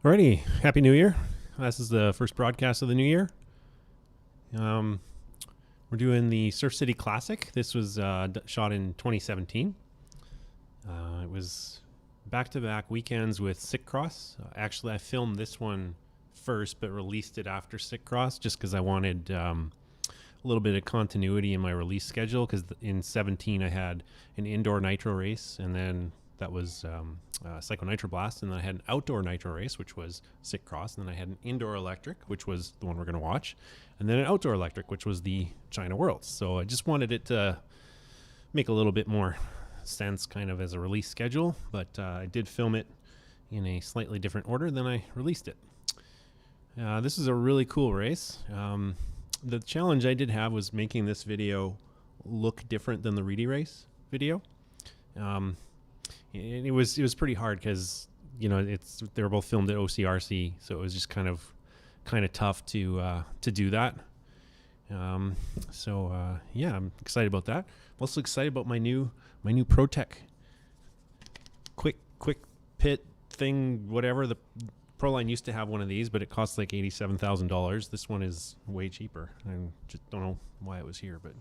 Alrighty, Happy New Year. This is the first broadcast of the new year. We're doing the Surf City Classic. This was shot in 2017. It was back-to-back weekends with Cycross. Actually, I filmed this one first, but released it after Cycross just because I wanted a little bit of continuity in my release schedule, because in 17 I had an indoor nitro race, and then that was Psycho Nitro Blast, and then I had an outdoor nitro race, which was Cycross, and then I had an indoor electric, which was the one we're going to watch, and then an outdoor electric, which was the China Worlds. So I just wanted it to make a little bit more sense kind of as a release schedule, but I did film it in a slightly different order than I released it. This is a really cool race. The challenge I did have was making this video look different than the Reedy race video. It was pretty hard because, you know, they were both filmed at OCRC, so it was just kind of tough to do that. Yeah, I'm excited about that. I'm also excited about my new ProTech quick pit thing, whatever. The Proline used to have one of these, but it costs like $87,000. This one is way cheaper. I just don't know why it was here, but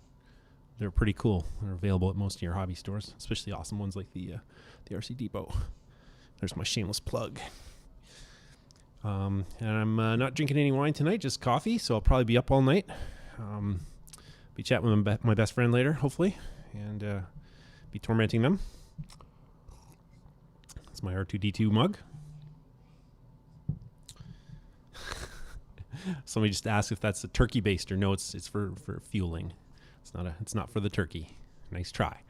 they're pretty cool. They're available at most of your hobby stores, especially awesome ones like the RC Depot. There's my shameless plug. And I'm not drinking any wine tonight, just coffee, so I'll probably be up all night. Be chatting with my best friend later, hopefully, and be tormenting them. It's my R2D2 mug. Somebody just asked if that's a turkey baster. No, it's for fueling. It's not for the turkey. Nice try.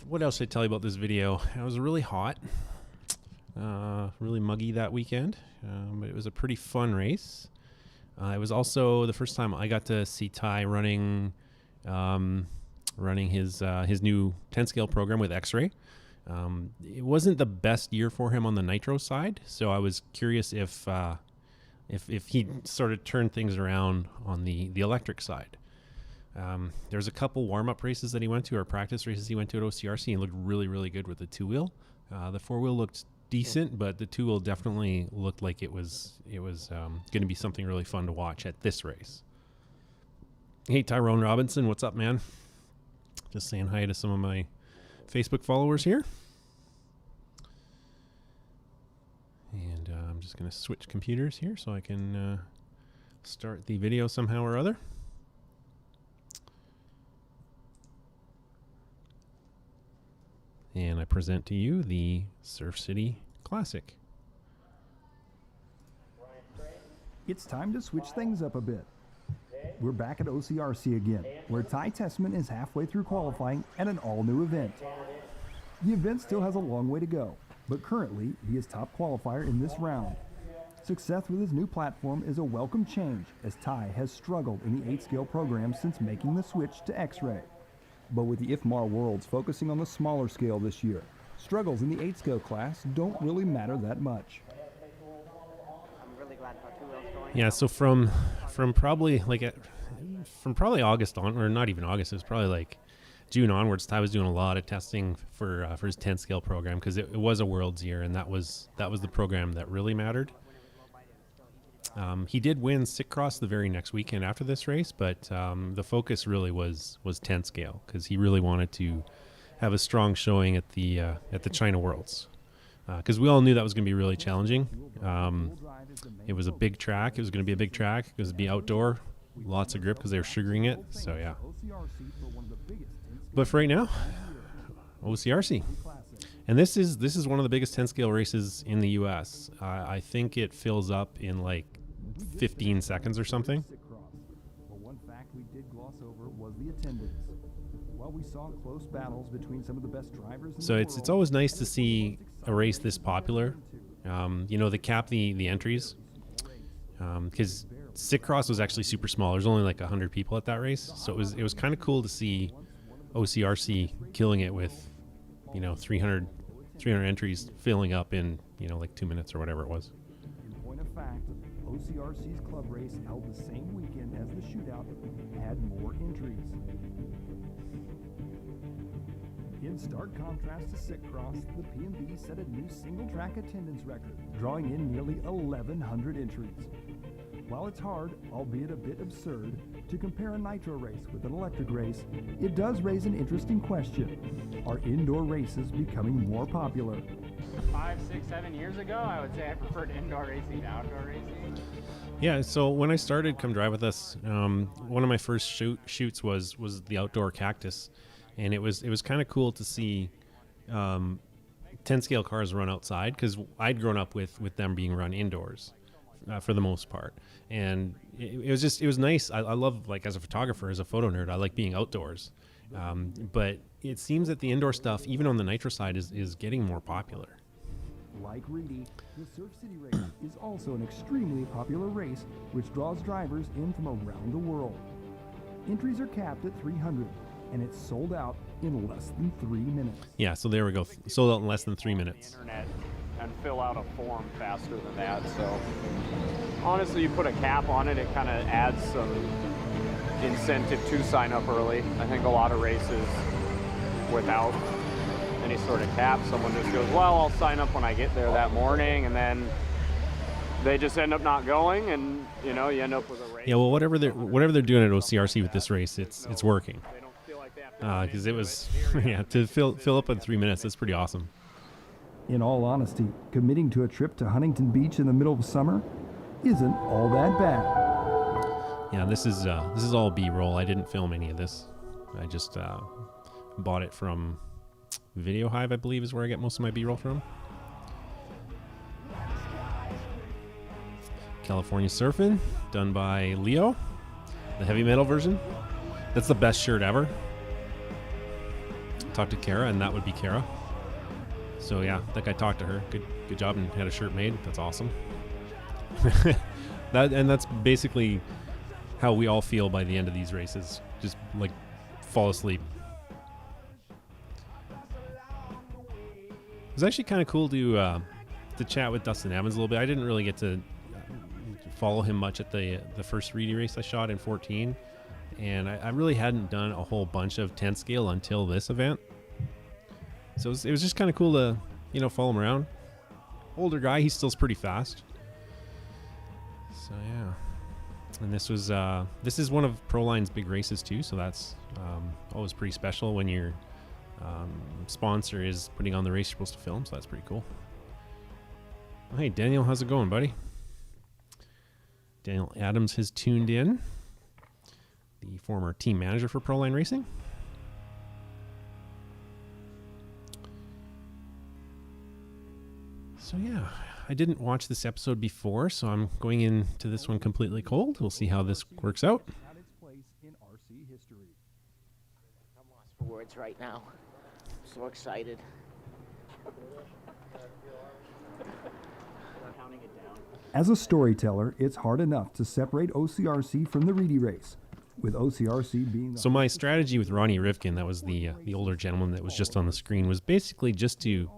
What else should I tell you about this video? It was really hot, really muggy that weekend, but it was a pretty fun race. It was also the first time I got to see Ty running his new 10 scale program with X-Ray. It wasn't the best year for him on the nitro side, so I was curious if he sort of turned things around on the electric side. There's a couple warm-up races that he went to, or practice races he went to at OCRC, and looked really, really good with the two-wheel. The four-wheel looked decent, but the two-wheel definitely looked like it was going to be something really fun to watch at this race. Hey, Tyrone Robinson, what's up, man? Just saying hi to some of my Facebook followers here. And I'm just going to switch computers here so I can start the video somehow or other. And I present to you the Surf City Classic. It's time to switch things up a bit. We're back at OCRC again, where Ty Tesman is halfway through qualifying at an all-new event. The event still has a long way to go, but currently he is top qualifier in this round. Success with his new platform is a welcome change, as Ty has struggled in the 8-scale program since making the switch to X-Ray. But with the IFMAR Worlds focusing on the smaller scale this year, struggles in the 8-scale class don't really matter that much. Yeah, so from probably August on, or not even August, it was probably like June onwards, Ty was doing a lot of testing for his 10 scale program, because it was a Worlds year, and that was the program that really mattered. He did win Cycross the very next weekend after this race, but the focus really was 10 scale, because he really wanted to have a strong showing at the China Worlds, because we all knew that was going to be really challenging. It was a big track. It was going to be a big track. It was going to be outdoor, lots of grip because they were sugaring it. So yeah. But for right now, OCRC. And this is one of the biggest 10 scale races in the US. I think it fills up in like 15 seconds or something. One fact we did gloss over was the attendance. While we saw close battles between some of the best drivers in so the it's world, always nice to see a race this popular. You know, they cap the entries, because Cycross was actually super small. There's only like 100 people at that race, so it was kind of cool to see OCRC killing it with, you know, 300 entries filling up in, you know, like 2 minutes or whatever it was. in point of fact, OCRC's club race held the same weekend as the shootout and had more entries. In In stark contrast to Sitcross, the P&B set a new single-track attendance record, drawing in nearly 1,100 entries. While it's hard, albeit a bit absurd, to compare a nitro race with an electric race, it does raise an interesting question. Are indoor races becoming more popular? 5, 6, 7 years ago, I would say I preferred indoor racing to outdoor racing. Yeah, so when I started Come Drive With Us, one of my first shoots was the outdoor cactus, and it was kind of cool to see 10 scale cars run outside, because I'd grown up with them being run indoors for the most part, and it was nice. I love, like, as a photographer, as a photo nerd, I like being outdoors, but it seems that the indoor stuff, even on the nitro side, is getting more popular. Like Reedy, the Surf City race is also an extremely popular race which draws drivers in from around the world. Entries are capped at 300, and it's sold out in less than 3 minutes. Yeah, so there we go. Sold out in less than 3 minutes. Internet and fill out a form faster than that. So honestly, you put a cap on it, it kind of adds some incentive to sign up early. I think a lot of races without any sort of cap, someone just goes, well, I'll sign up when I get there that morning, and then they just end up not going, and you end up with a race. Yeah, well, whatever they're doing at OCRC with this race, it's working. They don't feel like they have to Because it was to fill up in 3 minutes. That's pretty awesome. In all honesty, committing to a trip to Huntington Beach in the middle of summer isn't all that bad. Yeah, this is all B-roll. I didn't film any of this. I just bought it from Video Hive, I believe, is where I get most of my B-roll from. California Surfing, done by Leo, the heavy metal version. That's the best shirt ever. Talked to Kara, and that would be Kara. So yeah, I think I talked to her. Good job, and had a shirt made. That's awesome. That's basically how we all feel by the end of these races. Just like fall asleep. It was actually kind of cool to chat with Dustin Evans a little bit. I didn't really get to follow him much at the first Reedy race I shot in 14, and I really hadn't done a whole bunch of 10 scale until this event. So it was just kind of cool to follow him around. Older guy, he still's pretty fast. So yeah, and this is one of Proline's big races too. So that's always pretty special when your sponsor is putting on the race you're supposed to film. So that's pretty cool. Oh, hey Daniel, how's it going, buddy? Daniel Adams has tuned in, the former team manager for Proline Racing. So yeah, I didn't watch this episode before, so I'm going into this one completely cold. We'll see how this works out. Its place in RC history. I'm lost for words right now. I'm so excited. Counting it down. As a storyteller, it's hard enough to separate OCRC from the Reedy race, with OCRC being the... So my strategy with Ronnie Rivkin, that was the older gentleman that was just on the screen, was basically just to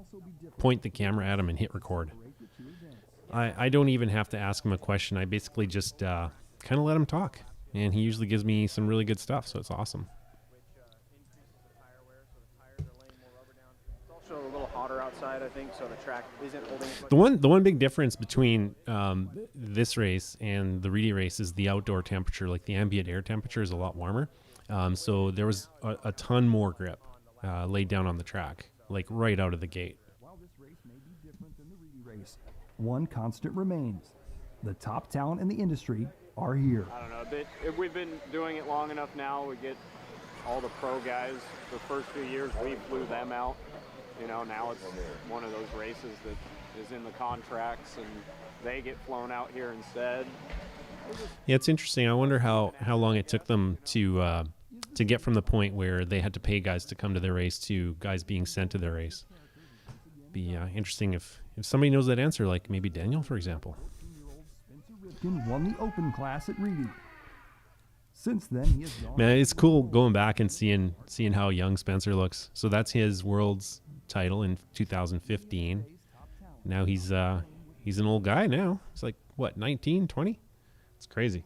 point the camera at him and hit record. I don't even have to ask him a question. I basically just kind of let him talk, and he usually gives me some really good stuff, so it's awesome. Also a little hotter outside, I think, so the track isn't holding as much. The one big difference between this race and the Reedy race is the outdoor temperature. Like the ambient air temperature is a lot warmer, so there was a ton more grip laid down on the track, like right out of the gate. While this race may be different than the Reedy race, one constant remains. The top talent in the industry are here. I don't know. If we've been doing it long enough now, we get all the pro guys. The first few years, we flew them out. Now it's one of those races that is in the contracts, and they get flown out here instead. Yeah, it's interesting. I wonder how long it took them to get from the point where they had to pay guys to come to their race to guys being sent to their race. Be interesting if somebody knows that answer, like maybe Daniel, for example. Rivkin won the open class at Reedy. Since then, he has gone... Man, it's cool going back and seeing how young Spencer looks. So that's his world's title in 2015. Now he's an old guy now. He's like, what, 19, 20? It's crazy.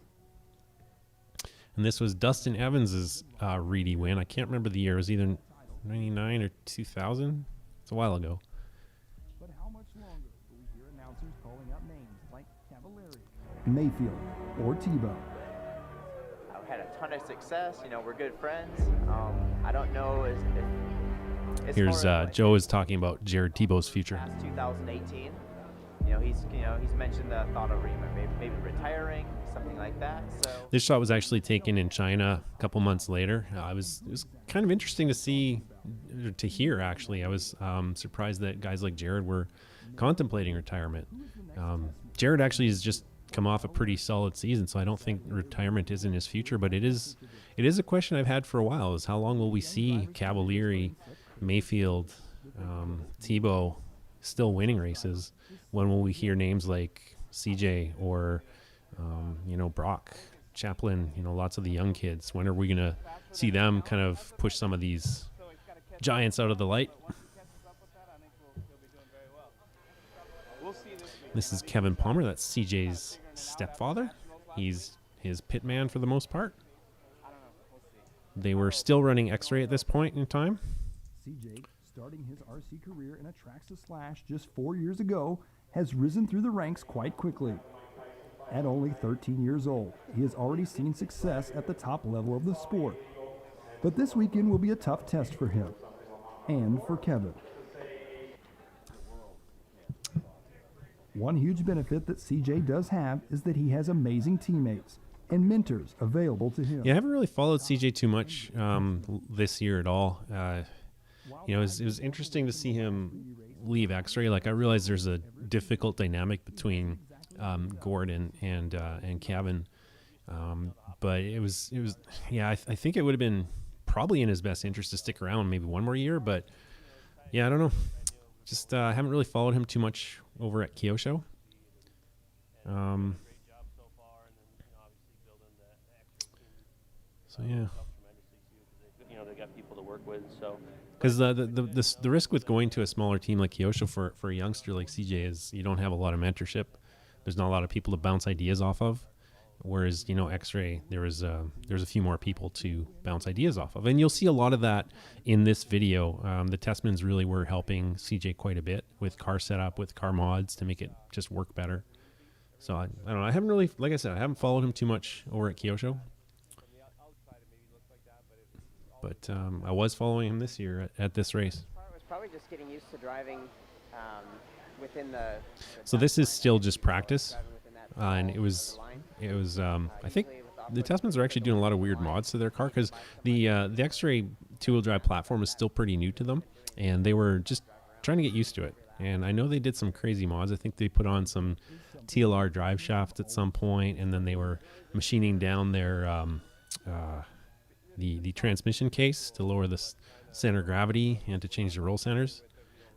And this was Dustin Evans's Reedy win. I can't remember the year. It was either 99 or 2000. It's a while ago. But how much longer will we hear announcers calling out names like Cavalieri, Mayfield, or Tebow? I've had a ton of success. You know, we're good friends. I don't know if it's Here's hard, like, Joe is talking about Jared Tebow's future. past 2018. He's mentioned the thought of maybe retiring, something like that. So This shot was actually taken in China a couple months later. It was kind of interesting to hear, actually. I was surprised that guys like Jared were contemplating retirement. Jared actually has just come off a pretty solid season, so I don't think retirement is in his future, but it is a question I've had for a while, is how long will we see Cavalieri, Mayfield, Tebow still winning races? When will we hear names like CJ or Brock, Chaplin, lots of the young kids? When are we going to see them kind of push some of these giants out of the light? This is Kevin Palmer. That's CJ's stepfather. He's his pit man for the most part. They were still running X-Ray at this point in time. CJ, starting his RC career in a Traxxas Slash just 4 years ago, has risen through the ranks quite quickly. At only 13 years old, he has already seen success at the top level of the sport. But this weekend will be a tough test for him and for Kevin. One huge benefit that CJ does have is that he has amazing teammates and mentors available to him. Yeah, I haven't really followed CJ too much this year at all. It was interesting to see him leave X-Ray. Like, I realize there's a difficult dynamic between Gordon and Kevin, but it was I think it would have been probably in his best interest to stick around maybe one more year. But yeah, I don't know. Just haven't really followed him too much over at Kyosho. So yeah. They got people to work with, so. Because the risk with going to a smaller team like Kyosho for a youngster like CJ is you don't have a lot of mentorship. There's not a lot of people to bounce ideas off of. Whereas, X-Ray, there's a few more people to bounce ideas off of. And you'll see a lot of that in this video. The Tesmans really were helping CJ quite a bit with car setup, with car mods to make it just work better. So I don't know. I haven't really, like I said, I haven't followed him too much over at Kyosho. But I was following him this year at this race. Part was probably just getting used to driving within the So this is still just practice, and it was I think the Tesmans are actually doing a lot of weird mods to their car because the X-Ray two-wheel drive platform is still pretty new to them, and they were just trying to get used to it. And I know they did some crazy mods. I think they put on some TLR drive shafts at some point, and then they were machining down their the transmission case to lower the center of gravity and to change the roll centers.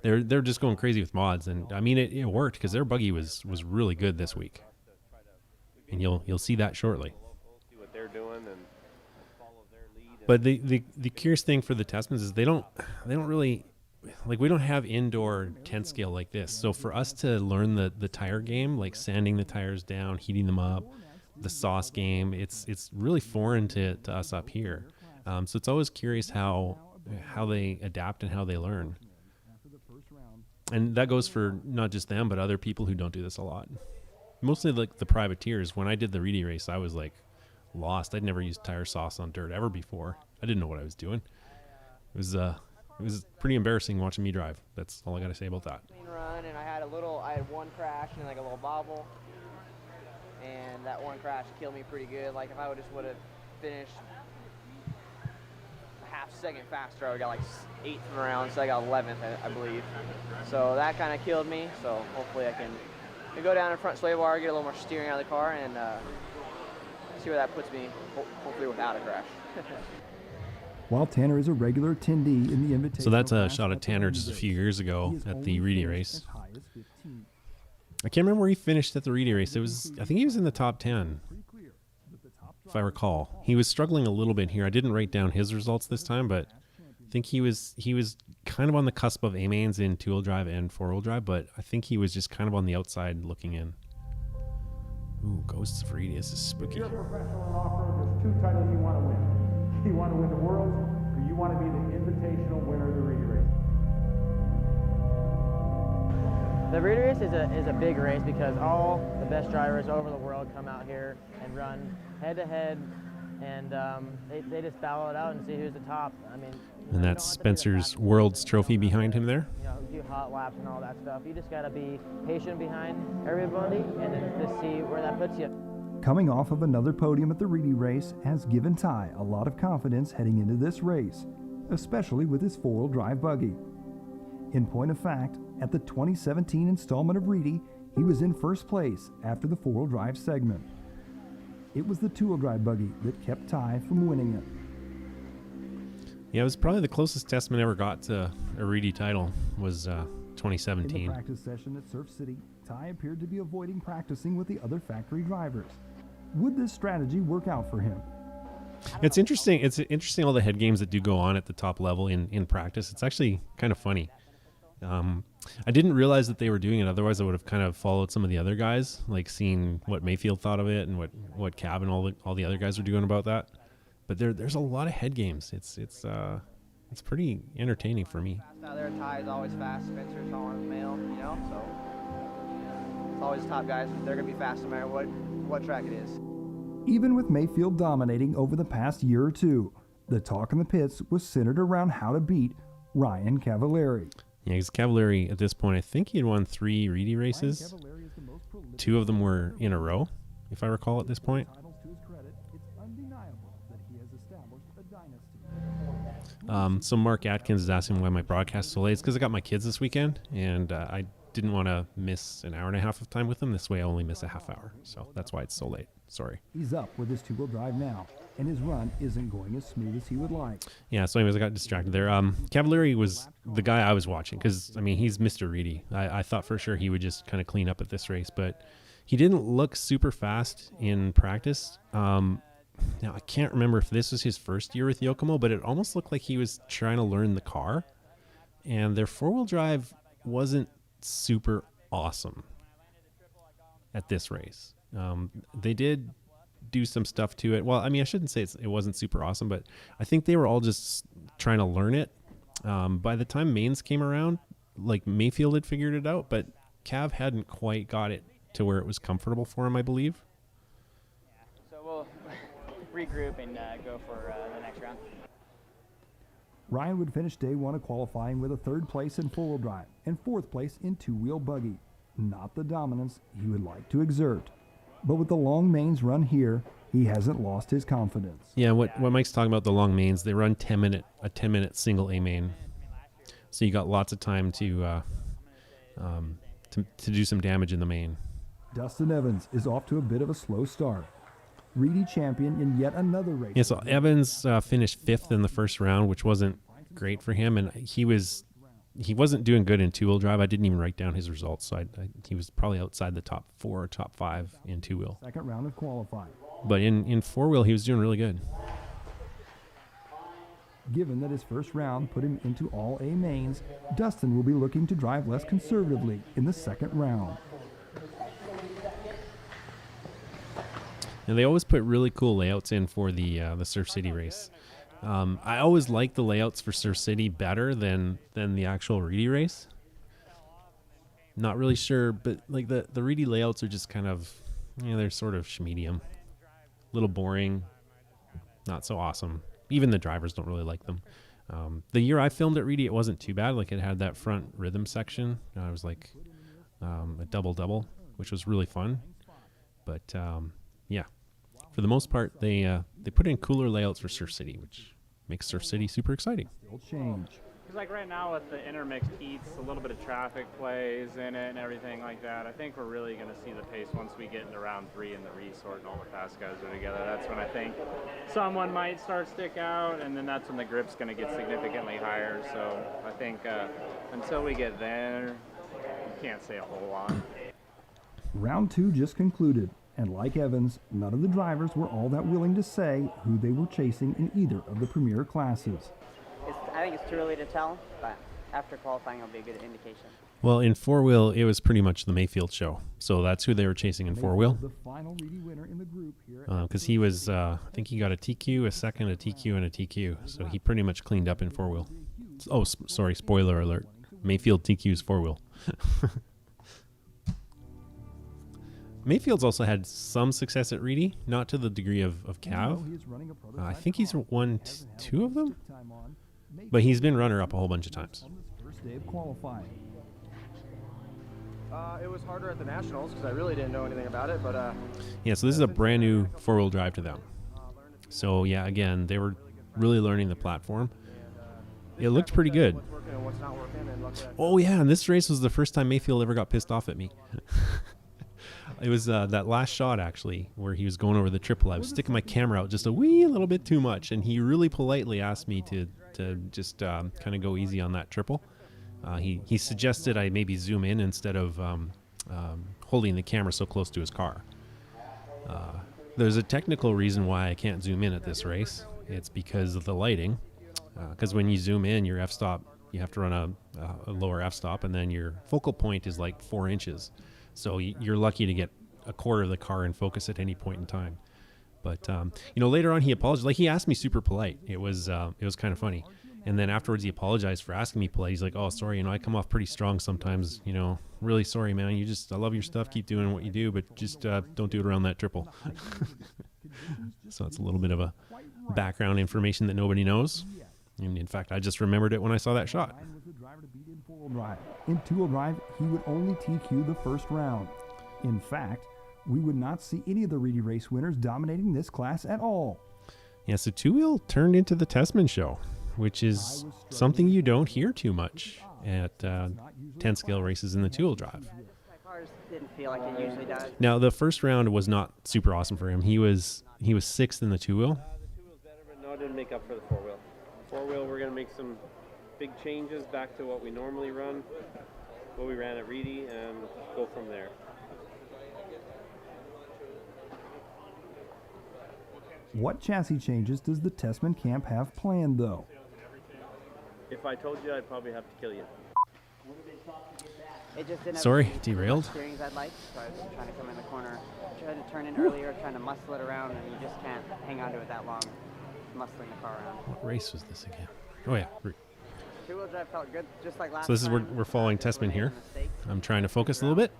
They're just going crazy with mods, and I mean it worked because their buggy was really good this week, and you'll see that shortly. See what they're doing and follow their lead. But the curious thing for the Tesmans is they don't really, like, we don't have indoor 10 scale like this. So for us to learn the tire game, like sanding the tires down, heating them up, the sauce game, it's really foreign to us up here. So it's always curious how they adapt and how they learn. And that goes for not just them, but other people who don't do this a lot. Mostly like the privateers. When I did the Reedy race, I was like lost. I'd never used tire sauce on dirt ever before. I didn't know what I was doing. It was pretty embarrassing watching me drive. That's all I got to say about that. run, and I had one crash and like a little bobble, and that one crash killed me pretty good. Like if I would have finished a half second faster, I would have got like 8th round, so I got 11th, I believe. So that kind of killed me. So hopefully I can go down in front sway bar, get a little more steering out of the car, and see where that puts me, hopefully without a crash. While Tanner is a regular attendee in the invitation. So that's a shot of Tanner just a few years ago at the Reedy race. I can't remember where he finished at the Reedy race. I think he was in the top 10, if I recall. He was struggling a little bit here. I didn't write down his results this time, but I think he was kind of on the cusp of A-mains in two-wheel drive and four-wheel drive, but I think he was just kind of on the outside looking in. Ooh, Ghosts of Reedy. This is spooky. If you're a professional in off-road, there's two titles you want to win. You want to win the world, or you want to be the invitational winner of the Reedy race. The Reedy race is a big race because all the best drivers all over the world come out here and run head to head, and they just battle it out and see who's the top. I mean, And that's Spencer's World's Trophy behind him there. you know, do hot laps and all that stuff. You just got to be patient behind everybody and then just see where that puts you. Coming off of another podium at the Reedy race has given Ty a lot of confidence heading into this race, especially with his four-wheel drive buggy. In point of fact, at the 2017 installment of Reedy, he was in first place after the four-wheel drive segment. It was the two-wheel drive buggy that kept Ty from winning it. Yeah, it was probably the closest Tesman ever got to a Reedy title was In 2017. the practice session at Surf City, Ty appeared to be avoiding practicing with the other factory drivers. Would this strategy work out for him? It's interesting. It's interesting all the head games that do go on at the top level in practice. It's actually kind of funny. I didn't realize that they were doing it. Otherwise, I would have kind of followed some of the other guys, like seeing what Mayfield thought of it and what Cab and all the other guys were doing about that. But there's a lot of head games. It's pretty entertaining for me. Fast out there, Ty is always fast. Spencer's on the mail, you know, so it's always top guys. They're gonna be fast no matter what track it is. Even with Mayfield dominating over the past year or two, the talk in the pits was centered around how to beat Ryan Cavallari. Yeah, because Cavallari at this point, I think he had won 3 Reedy races. 2 of them were in a row, if I recall at this point. Titles to his credit, it's undeniable that he has established a dynasty. So Mark Atkins is asking why my broadcast is so late. It's because I got my kids this weekend, and I didn't want to miss an hour and a half of time with them. This way I only miss a half hour. So that's why it's so late. Sorry. He's up with his two-wheel drive now, and his run isn't going as smooth as he would like. Yeah, so anyways, I got distracted there. Cavallari was the guy I was watching because, I mean, he's Mr. Reedy. I thought for sure he would just kind of clean up at this race, but he didn't look super fast in practice. Now, I can't remember if this was his first year with Yokomo, but it almost looked like he was trying to learn the car, and their four-wheel drive wasn't super awesome at this race. They did do some stuff to it. Well, I mean, I shouldn't say it wasn't super awesome, but I think they were all just trying to learn it. By the time mains came around, like Mayfield had figured it out, but Cav hadn't quite got it to where it was comfortable for him, I believe. So we'll regroup and go for the next round. Ryan would finish day one of qualifying with a third place in four-wheel drive and fourth place in two-wheel buggy. Not the dominance he would like to exert. But with the long mains run here, he hasn't lost his confidence. Yeah, what Mike's talking about, the long mains, they run a 10-minute single A main. So you got lots of time to do some damage in the main. Dustin Evans is off to a bit of a slow start. Reedy champion in yet another race. Yeah, so Evans finished 5th in the first round, which wasn't great for him, and he wasn't doing good in two-wheel drive. I didn't even write down his results, so he was probably outside the top 4 or top 5 in two-wheel. Second round of qualifying. But in four-wheel, he was doing really good. Given that his first round put him into all A mains, Dustin will be looking to drive less conservatively in the second round. And they always put really cool layouts in for the Surf City race. I always like the layouts for Surf City better than the actual Reedy race. Not really sure, but like the Reedy layouts are just kind of, they're sort of medium. A little boring, not so awesome. Even the drivers don't really like them. The year I filmed at Reedy, it wasn't too bad. Like, it had that front rhythm section. It was like a double-double, which was really fun. But yeah, for the most part, they put in cooler layouts for Surf City, which makes Surf City super exciting. Still change. Because like right now with the intermixed heats, a little bit of traffic plays in it and everything like that, I think we're really going to see the pace once we get into round 3 and the resort and all the fast guys are together. That's when I think someone might start stick out, and then that's when the grip's going to get significantly higher. So I think until we get there, you can't say a whole lot. Round 2 just concluded, and like Evans, none of the drivers were all that willing to say who they were chasing in either of the premier classes. I think it's too early to tell, but after qualifying will be a good indication. Well, in four-wheel, it was pretty much the Mayfield show. So that's who they were chasing in four-wheel. The final Reedy winner in the group here. Because he was, I think he got a TQ, a second, a TQ, and a TQ. So he pretty much cleaned up in four-wheel. Oh, sorry, spoiler alert. Mayfield TQ's four-wheel. Mayfield's also had some success at Reedy, not to the degree of Cav. I think he's won two of them, but he's been runner-up a whole bunch of times. First day of qualifying. It was harder at the Nationals because I really didn't know anything about it, but yeah, so this is a brand new four-wheel drive to them. So yeah, again, they were really learning the platform. It looked pretty good. what's working and what's not working, and look at Oh yeah, and this race was the first time Mayfield ever got pissed off at me. It was that last shot, actually, where he was going over the triple. I was sticking my camera out just a wee little bit too much, and he really politely asked me to just kind of go easy on that triple. He suggested I maybe zoom in instead of holding the camera so close to his car. There's a technical reason why I can't zoom in at this race. It's because of the lighting. Because when you zoom in, your f-stop, you have to run a lower f-stop, and then your focal point is like 4 inches. So you're lucky to get a quarter of the car in focus at any point in time. But later on he apologized. Like, he asked me super polite. It was kind of funny. And then afterwards he apologized for asking me polite. He's like, "Oh, sorry, I come off pretty strong sometimes. Really sorry, man. I love your stuff. Keep doing what you do, but just don't do it around that triple." So it's a little bit of a background information that nobody knows. And in fact, I just remembered it when I saw that shot. In two-wheel drive, he would only TQ the first round. In fact, we would not see any of the Reedy race winners dominating this class at all. Yeah, so two-wheel turned into the Tesman show, which is something you don't hear too much at 10-scale races in the two-wheel drive. My cars didn't feel like it usually does. Now, the first round was not super awesome for him. He was 6th in the two-wheel. The two-wheel's better, but no, it didn't make up for the four-wheel. Four-wheel, we're going to make some big changes back to what we normally run, what we ran at Reedy, and go from there. What chassis changes does the Tesman camp have planned, though? If I told you, I'd probably have to kill you. It just didn't have Sorry, the derailed. steering as I'd like, so I was trying to come in the corner, trying to turn in earlier, trying to muscle it around, and you just can't hang on to it that long, muscling the car around. What race was this again? Oh, yeah. Two-wheel drive felt good, just like last So this is where time. we're following Tesman here. Mistakes. I'm trying to focus a little bit.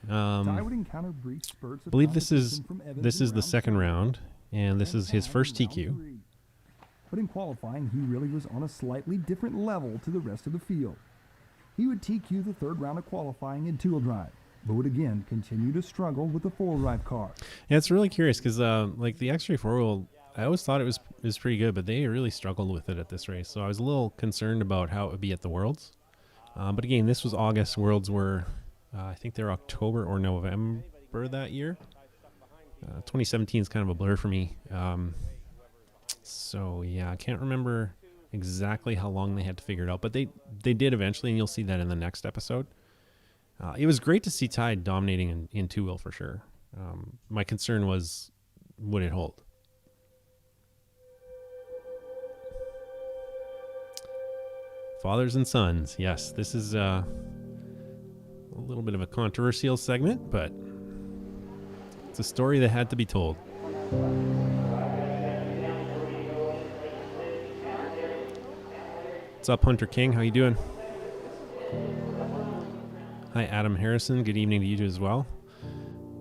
Dye would encounter brief spurts I of believe this is competition from Evans the in second round, and this and is his Town first in round TQ. 3. But in qualifying, he really was on a slightly different level to the rest of the field. He would TQ the third round of qualifying in two-wheel drive, but would again continue to struggle with the four-wheel drive car. Yeah, it's really curious because like the X-Ray four-wheel, I always thought it was pretty good, but they really struggled with it at this race. So I was a little concerned about how it would be at the Worlds. But again, this was August. Worlds were, I think they're October or November that year. 2017 is kind of a blur for me. So yeah, I can't remember exactly how long they had to figure it out, but they did eventually, and you'll see that in the next episode. It was great to see Tide dominating in two-wheel for sure. My concern was, would it hold? Fathers and sons. Yes, this is a little bit of a controversial segment, but it's a story that had to be told. What's up, Hunter King? How you doing? Hi, Adam Harrison. Good evening to you as well.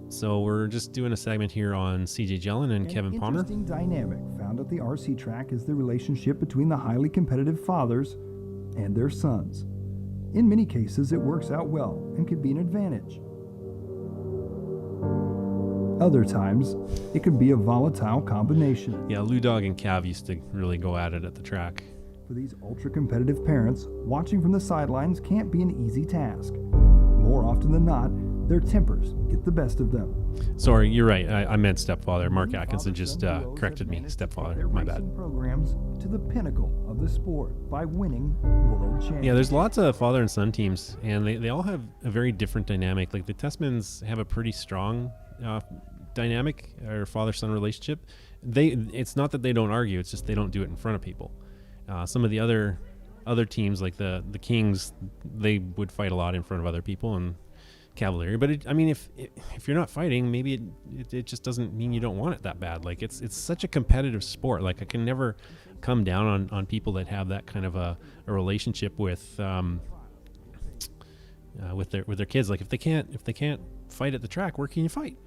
So we're just doing a segment here on CJ Jellin and Kevin Palmer. An interesting dynamic found at the RC track is the relationship between the highly competitive fathers and their sons. In many cases, it works out well and can be an advantage. Other times, it can be a volatile combination. Yeah, Lou Dog and Cav used to really go at it at the track. For these ultra-competitive parents, watching from the sidelines can't be an easy task. More often than not, their tempers get the best of them. Sorry, you're right. I meant stepfather. Mark Atkinson just corrected me. Stepfather. My bad. Programs to the pinnacle of the sport by winning world championships. Yeah, there's lots of father and son teams, and they all have a very different dynamic. Like the Tesmans have a pretty strong dynamic or father-son relationship. It's not that they don't argue; it's just they don't do it in front of people. Some of the other other teams like the Kings, they would fight a lot in front of other people and Cavalier. But I mean, if you're not fighting, maybe it just doesn't mean you don't want it that bad. Like it's such a competitive sport. Like I can never come down on people that have that kind of a relationship with their kids. Like if they can't fight at the track, where can you fight?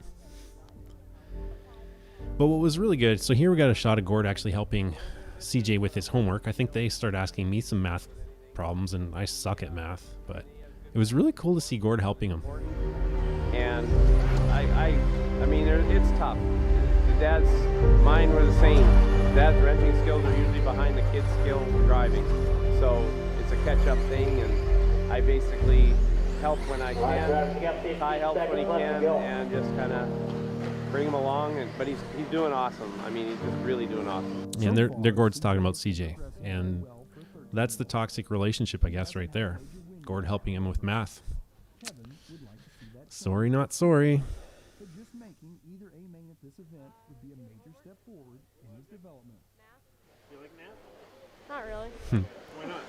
But what was really good, so here we got a shot of Gord actually helping CJ with his homework. I think they start asking me some math problems, and I suck at math, but it was really cool to see Gord helping him. And I mean, it's tough. The dad's, mine were the same. Dad's wrenching skills are usually behind the kid's skill driving. So it's a catch-up thing, and I basically help when I can. Ty helps when he can, and just kind of bring him along. But he's doing awesome. I mean, he's just really doing awesome. Yeah, and they're Gord's talking about CJ, and that's the toxic relationship, I guess, right there. Gord helping him with math. Sorry, not sorry. But just making either A main at this event would be a major step forward in his development. You like math? Not really. Why not?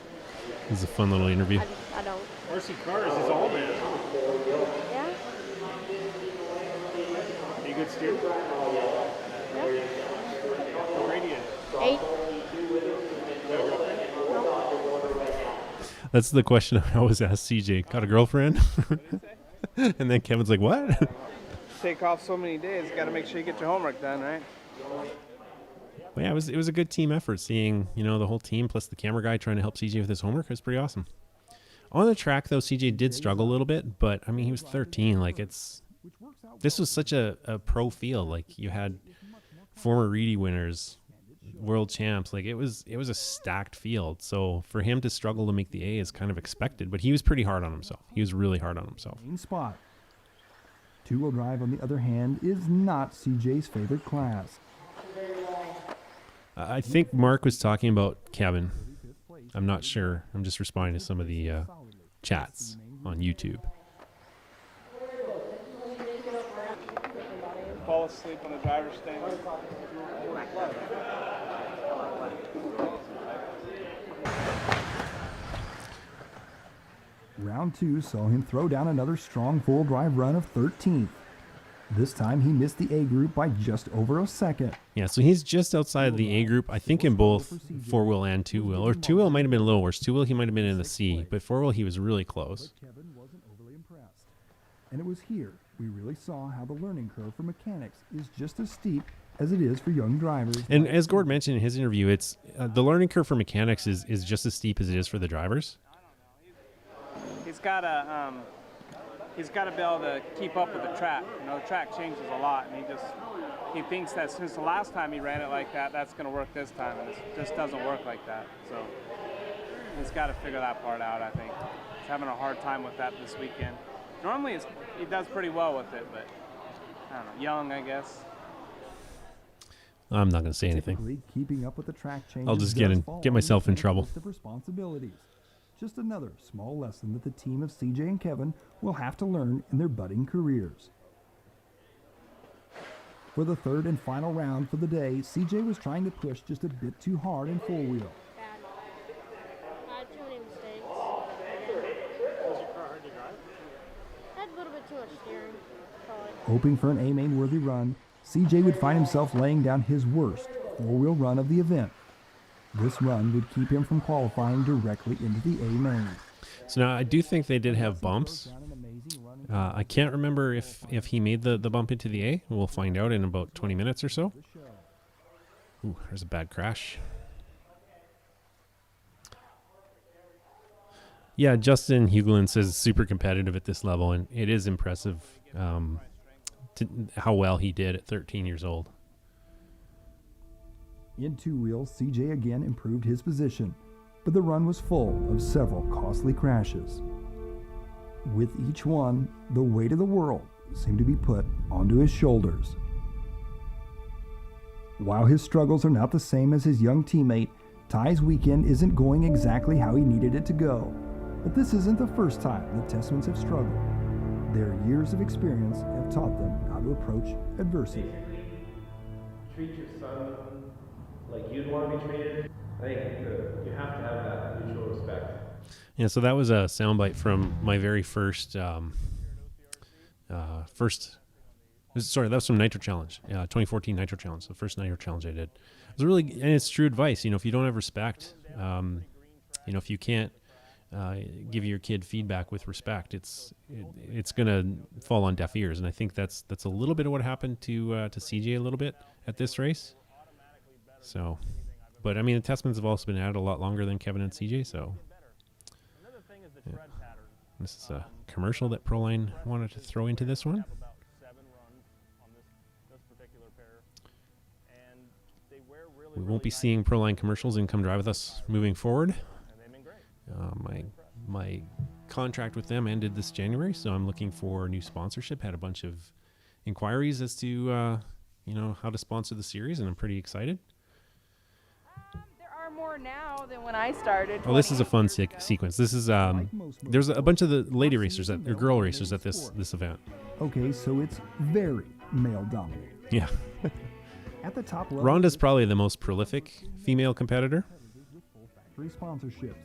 This is a fun little interview. I don't. RC Cars is all math. Yeah? Are you a good steer? Yeah. What grade are you in? 8. That's the question I always ask CJ. Got a girlfriend? And then Kevin's like, what? Take off so many days, got to make sure you get your homework done, right? But yeah, it was a good team effort. Seeing the whole team plus the camera guy trying to help CJ with his homework. It was pretty awesome. On the track though, CJ did struggle a little bit, but I mean he was 13. Like this was such a pro field. Like you had former Reedy winners, world champs. Like it was a stacked field. So for him to struggle to make the A is kind of expected. But he was pretty hard on himself. He was really hard on himself. Main spot. Two-wheel drive, on the other hand, is not CJ's favorite class. I think Mark was talking about Kevin. I'm not sure. I'm just responding to some of the chats on YouTube. Fall asleep on the driver's stand. Round 2 saw him throw down another strong full drive run of 13th. This time he missed the A group by just over a second. Yeah, so he's just outside the A group, I think in both 4-wheel and 2-wheel. Or 2-wheel might have been a little worse. 2-wheel he might have been in the C, but 4-wheel he was really close. But Kevin wasn't overly impressed. And it was here we really saw how the learning curve for mechanics is just as steep as it is for young drivers. And as Gord mentioned in his interview, it's the learning curve for mechanics is just as steep as it is for the drivers. He's got to be able to keep up with the track. The track changes a lot, and he thinks that since the last time he ran it like that, that's going to work this time, and it just doesn't work like that. So he's got to figure that part out, I think. He's having a hard time with that this weekend. Normally he does pretty well with it, but I don't know, young, I guess. I'm not going to say anything. Typically, keeping up with the track changes I'll just does get fall myself on in the trouble. list of responsibilities. Just another small lesson that the team of CJ and Kevin will have to learn in their budding careers. For the third and final round for the day, CJ was trying to push just a bit too hard in 4-wheel. I had too many mistakes. Was your car hard to drive? I had a little bit too much steering. Probably. Hoping for an A-main worthy run, CJ would find himself laying down his worst 4-wheel run of the event. This run would keep him from qualifying directly into the A main. So now I do think they did have bumps. I can't remember if he made the bump into the A. We'll find out in about 20 minutes or so. Ooh, there's a bad crash. Yeah, Justin Hugelin says it's super competitive at this level, and it is impressive how well he did at 13 years old. In 2-wheel, CJ again improved his position, but the run was full of several costly crashes. With each one, the weight of the world seemed to be put onto his shoulders. While his struggles are not the same as his young teammate, Ty's weekend isn't going exactly how he needed it to go. But this isn't the first time the Tesmans have struggled. Their years of experience have taught them how to approach adversity. Treat your son like you'd want to be treated. I think you have to have that mutual respect. Yeah, so that was a soundbite from my very first, that was from Nitro Challenge, 2014 Nitro Challenge, the first Nitro Challenge I did. It was really, and it's true advice, if you don't have respect, if you can't give your kid feedback with respect, it's going to fall on deaf ears. And I think that's a little bit of what happened to CJ a little bit at this race. So, but I mean, the Tesmans have also been at it a lot longer than Kevin and CJ, so. Yeah. This is a commercial that Proline wanted to throw into this one. We won't be seeing Proline commercials in Come Drive With Us moving forward. My contract with them ended this January, so I'm looking for new sponsorship. Had a bunch of inquiries as to how to sponsor the series, and I'm pretty excited. There are more now than when I started. Well, this is a fun sequence. This is there's a bunch of the lady racers or girl racers at this event. Okay, so it's very male dominated. Yeah. At the top level, Rhonda's probably the most prolific female competitor. Factory sponsorships.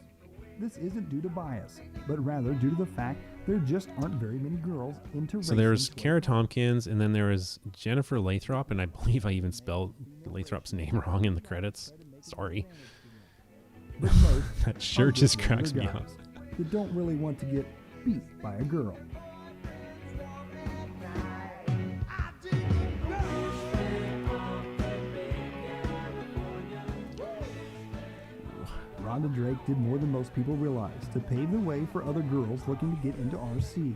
This isn't due to bias, but rather due to the fact there just aren't very many girls into racing. So there's Kara Tompkins, and then there is Jennifer Lathrop, and I believe I even spelled Lathrop's name wrong in the credits. Sorry. That sure just cracks me up. That don't really want to get beat by a girl. Rhonda Drake did more than most people realize to pave the way for other girls looking to get into RC.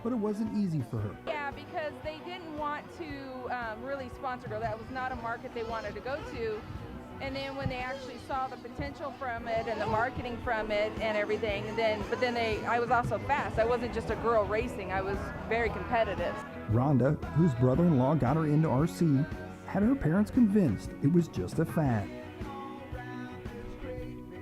But it wasn't easy for her. Yeah, because they didn't want to really sponsor girls. That was not a market they wanted to go to. And then when they actually saw the potential from it and the marketing from it and everything, I was also fast. I wasn't just a girl racing. I was very competitive. Rhonda, whose brother-in-law got her into RC, had her parents convinced it was just a fad.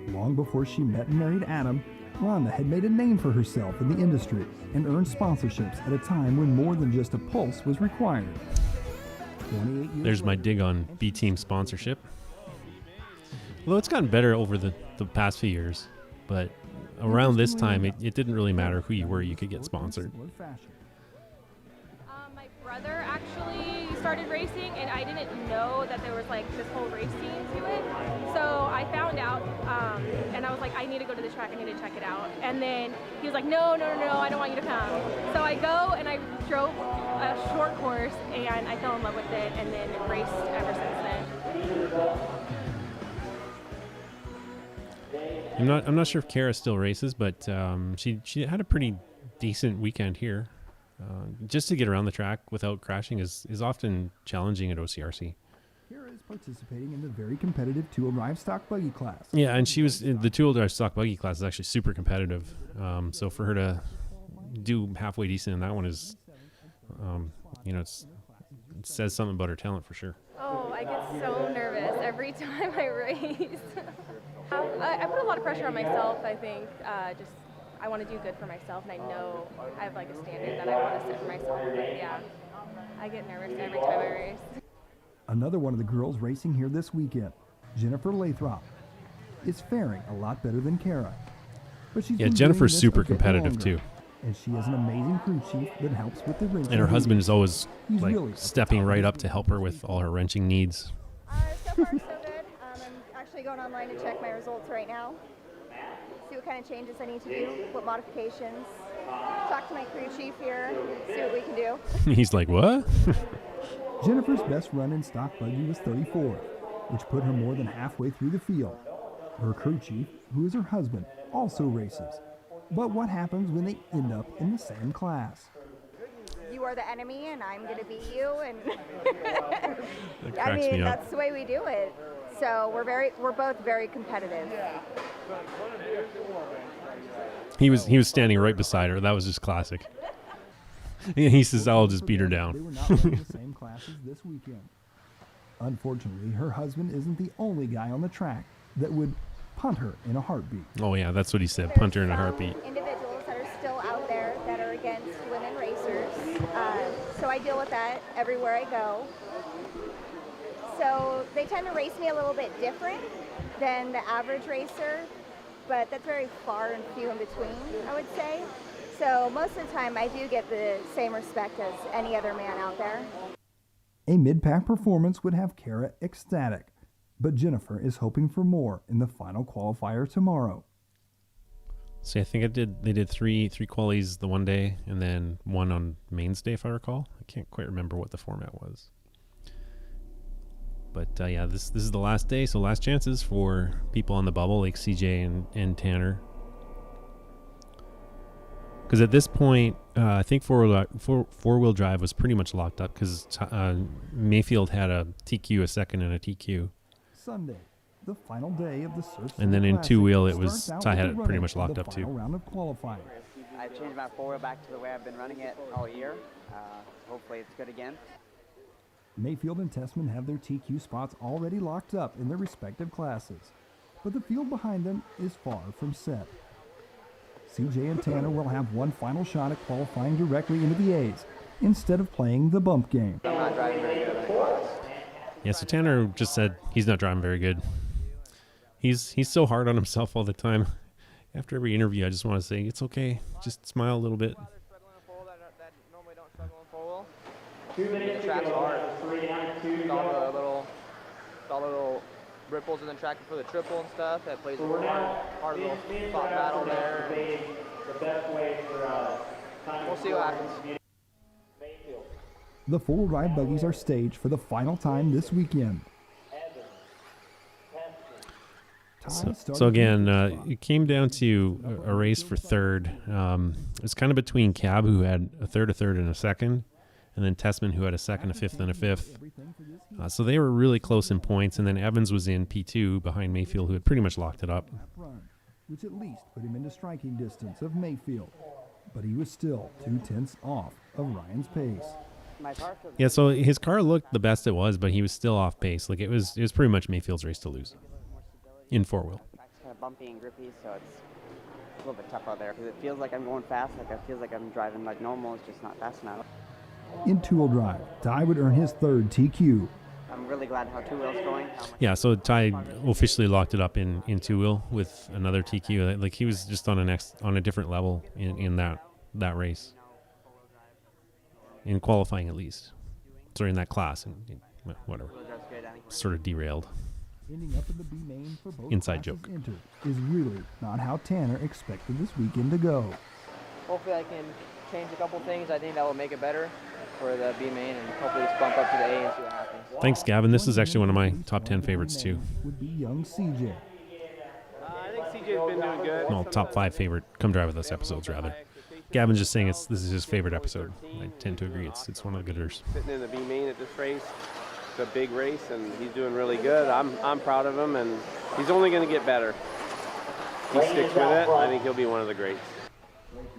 Long before she met and married Adam, Rhonda had made a name for herself in the industry and earned sponsorships at a time when more than just a pulse was required. 28 years There's my dig on B-Team sponsorship. Although it's gotten better over the past few years, but around this time, it didn't really matter who you were, you could get sponsored. My brother actually started racing, and I didn't know that there was like this whole race scene to it. So I found out, and I was like, I need to go to the track, I need to check it out. And then he was like, no, I don't want you to come. So I go and I drove a short course, and I fell in love with it, and then raced ever since then. I'm not sure if Kara still races, but she had a pretty decent weekend here. Just to get around the track without crashing is often challenging at OCRC. Kara is participating in the very competitive two-wheel drive stock buggy class. Yeah, and the two-wheel drive stock buggy class is actually super competitive. So for her to do halfway decent in that one is, it says something about her talent for sure. Oh, I get so nervous every time I race. I put a lot of pressure on myself, I think. I want to do good for myself, and I know I have like a standard that I want to set for myself. But yeah, I get nervous every time I race. Another one of the girls racing here this weekend, Jennifer Lathrop, is faring a lot better than Kara. But she's been Jennifer's doing this super a bit competitive longer, too. and she has an amazing crew chief that helps with the wrenching. And her husband is always He's like really stepping right up to help her with all her wrenching needs. So far, so good. I'm actually going online to check my results right now. See what kind of changes I need to do, what modifications. Talk to my crew chief here, see what we can do. He's like, what? Jennifer's best run in stock buggy was 34th, which put her more than halfway through the field. Her crew chief, who is her husband, also races. But what happens when they end up in the same class? You are the enemy, and I'm going to beat you, and I mean, that's the way we do it. So we're both very competitive. He was standing right beside her. That was just classic. He says, "I'll just beat her They down." were not running the same classes this weekend. Unfortunately, her husband isn't the only guy on the track that would punt her in a heartbeat. Oh yeah, that's what he said. Punter in a heartbeat. Individuals that are still out there that are against women racers. So I deal with that everywhere I go. So they tend to race me a little bit different. than the average racer, but that's very far and few in between, I would say. So most of the time I do get the same respect as any other man out there. A mid-pack performance would have Kara ecstatic, but Jennifer is hoping for more in the final qualifier tomorrow. See, I think they did three qualies the one day and then one on mains day, if I recall. I can't quite remember what the format was. But yeah, this is the last day, so last chances for people on the bubble like CJ and Tanner. Because at this point, I think four-wheel drive was pretty much locked up because Mayfield had a TQ, a second, and a TQ. Sunday, the final day of the Surf City And then in Classic, two-wheel, it starts was out Ty with had the it pretty running much of locked the up too. final round of qualifying. I've changed my four-wheel back to the way I've been running it all year. Hopefully it's good again. Mayfield and Tesman have their TQ spots already locked up in their respective classes, but the field behind them is far from set. CJ and Tanner will have one final shot at qualifying directly into the A's instead of playing the bump game. I'm not driving very good in class. Yeah, so Tanner just said he's not driving very good. He's so hard on himself all the time. After every interview, I just want to say, it's okay. Just smile a little bit. The track's hard. All the little ripples in the track for the triple and stuff. That plays a hard little thought battle there. We'll see what happens. The four-wheel drive buggies are staged for the final time this weekend. So again, it came down to a race for third. It's kind of between Cab, who had a third, and a second, and then Tesman, who had a second, a fifth, and a fifth. So they were really close in points, and then Evans was in P2 behind Mayfield, who had pretty much locked it up. Which at least put him into striking distance of Mayfield, but he was still 2/10 off of Ryan's pace. Yeah, so his car looked the best it was, but he was still off pace. Like it was pretty much Mayfield's race to lose in four-wheel. It's kind of bumpy and grippy, so it's a little bit tough out there because it feels like I'm going fast. Like it feels like I'm driving like normal. It's just not fast enough. In two-wheel drive, Ty would earn his third TQ. I'm really glad how two-wheel's going. Yeah, so Ty officially locked it up in two-wheel with another TQ. Like he was just on a different level in that race. In qualifying at least. Sorry, in that class. And whatever. Sort of derailed. Ending up in the B main for both inside joke. Is really not how Tanner expected this weekend to go. Hopefully I can change a couple things. I think that will make it better for the B main and hopefully just bump up to the A and see what happens. Thanks, Gavin. This is actually one of my top 10 favorites too. Would be young CJ. I think CJ's been doing good. Well, top 5 favorite Come Drive With Us episodes, rather. Gavin's just saying this is his favorite episode. I tend to agree. It's one of the gooders. Sitting in the B main at this race. It's a big race, and he's doing really good. I'm proud of him, and he's only going to get better. He sticks with it. I think he'll be one of the greats.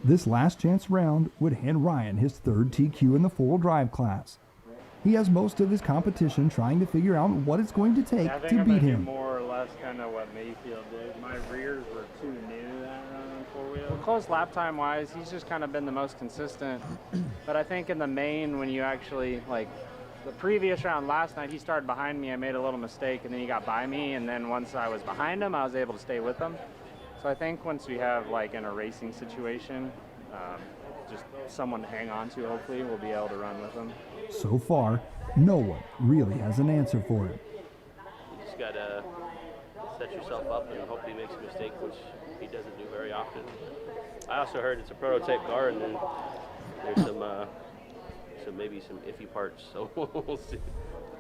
This last chance round would hand Ryan his third TQ in the four-wheel drive class. He has most of his competition trying to figure out what it's going to take to beat him. More or less kind of what Mayfield did. My rears were too new that run on four-wheel. Well, close lap time wise, he's just kind of been the most consistent. But I think in the main, when you actually like the previous round last night, he started behind me. I made a little mistake, and then he got by me. And then once I was behind him, I was able to stay with him. So I think once we have like in a racing situation, just someone to hang on to, hopefully we'll be able to run with him. So far, no one really has an answer for him. You just got to set yourself up and hope he makes a mistake, which he doesn't do very often. I also heard it's a prototype car, and then there's some maybe some iffy parts, so we'll see.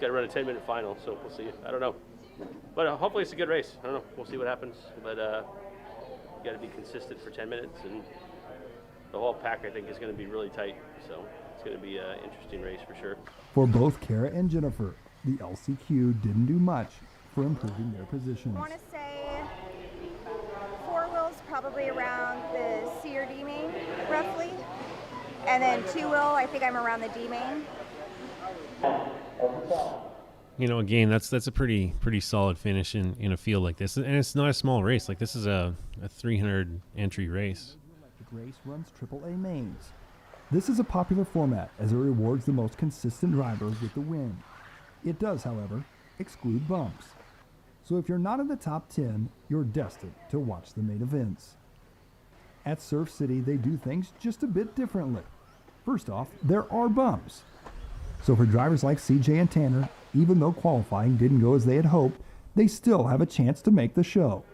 Got to run a 10-minute final, so we'll see. I don't know. But hopefully it's a good race. I don't know. We'll see what happens. But you got to be consistent for 10 minutes, and the whole pack, I think, is going to be really tight. So it's going to be an interesting race for sure. For both Kara and Jennifer, the LCQ didn't do much for improving their positions. I want to say four wheels probably around the C or D main, roughly. And then two wheel, I think I'm around the D main. You know, again, that's a pretty solid finish in a field like this, and it's not a small race. Like this is a 300 entry race. The race runs AAA mains. This is a popular format as it rewards the most consistent drivers with the win. It does, however, exclude bumps. So if you're not in the top 10, you're destined to watch the main events. At Surf City, they do things just a bit differently. First off, there are bumps. So for drivers like CJ and Tanner, even though qualifying didn't go as they had hoped, they still have a chance to make the show.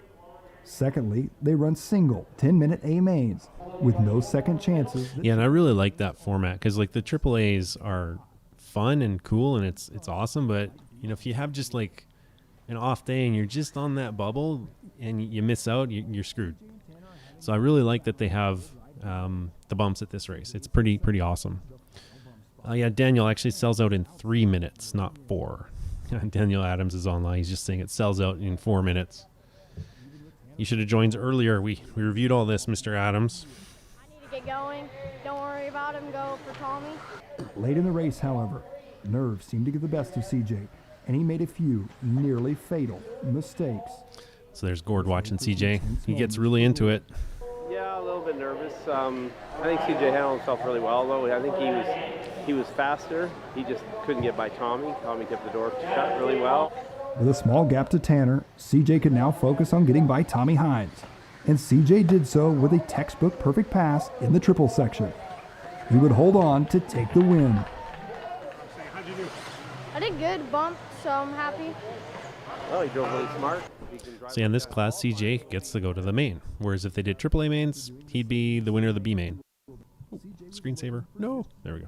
Secondly, they run single 10-minute A mains with no second chances. Yeah, and I really like that format because like the AAAs are fun and cool and it's awesome, but you know, if you have just like an off day and you're just on that bubble and you miss out, you're screwed. So I really like that they have the bumps at this race. It's pretty awesome. Yeah, Daniel actually sells out in 3 minutes, not 4. Daniel Adams is online. He's just saying it sells out in 4 minutes. You should have joined earlier. We reviewed all this, Mr. Adams. I need to get going. Don't worry about him. Go for Tommy. Late in the race, however, nerves seemed to get the best of CJ, and he made a few nearly fatal mistakes. So there's Gord watching CJ. He gets really into it. Yeah, a little bit nervous. I think CJ handled himself really well, though. I think he was faster. He just couldn't get by Tommy. Tommy kept the door shut really well. With a small gap to Tanner, CJ could now focus on getting by Tommy Hines. And CJ did so with a textbook perfect pass in the triple section. He would hold on to take the win. I did good bump, so I'm happy. Oh, he drove really smart. So in this class, CJ gets to go to the main. Whereas if they did AAA mains, he'd be the winner of the B main. Oh, screensaver. No. There we go.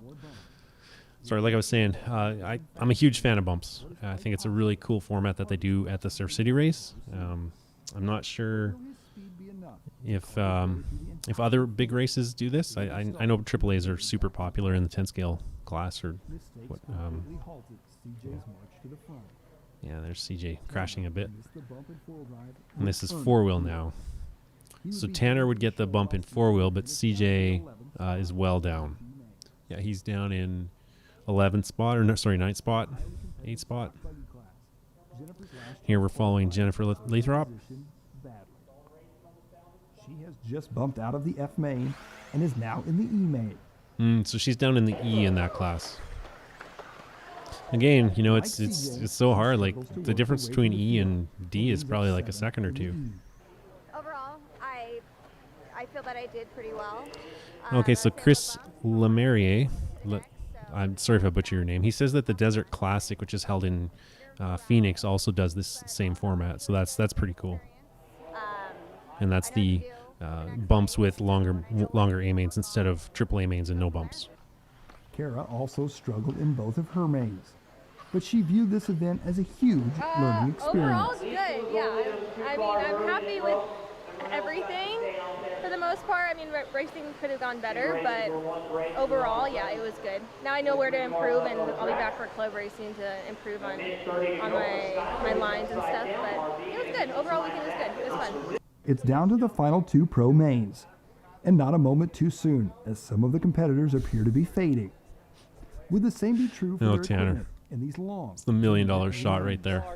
Sorry, like I was saying, I'm a huge fan of bumps. I think it's a really cool format that they do at the Surf City race. I'm not sure if other big races do this. I know AAAs are super popular in the 10 scale class. Or what? Yeah, there's CJ crashing a bit. And this is 4-wheel now. So Tanner would get the bump in 4-wheel, but CJ is well down. Yeah, he's down in 11th spot, or no, sorry, 9th spot, 8th spot. Here we're following Jennifer Lathrop. She has just bumped out of the F main and is now in the E main. So she's down in the E in that class. Again, you know, it's so hard. Like the difference between E and D is probably like a second or two. Overall, I feel that I did pretty well. Okay, so Chris Lemarier, I'm sorry if I butcher your name. He says that the Desert Classic, which is held in Phoenix, also does this same format. So that's pretty cool. And that's the bumps with longer A mains instead of triple A mains and no bumps. Kara also struggled in both of her mains, but she viewed this event as a huge learning experience. Overall, it's good. Yeah, I mean, I'm happy with everything for the most part. I mean, racing could have gone better, but overall, yeah, it was good. Now I know where to improve, and I'll be back for club racing to improve on my lines and stuff. But it was good. Overall, weekend was good. It was fun. It's down to the final 2 pro mains, and not a moment too soon, as some of the competitors appear to be fading. Would the same be true for their equipment in these long? It's the $1 million shot right there.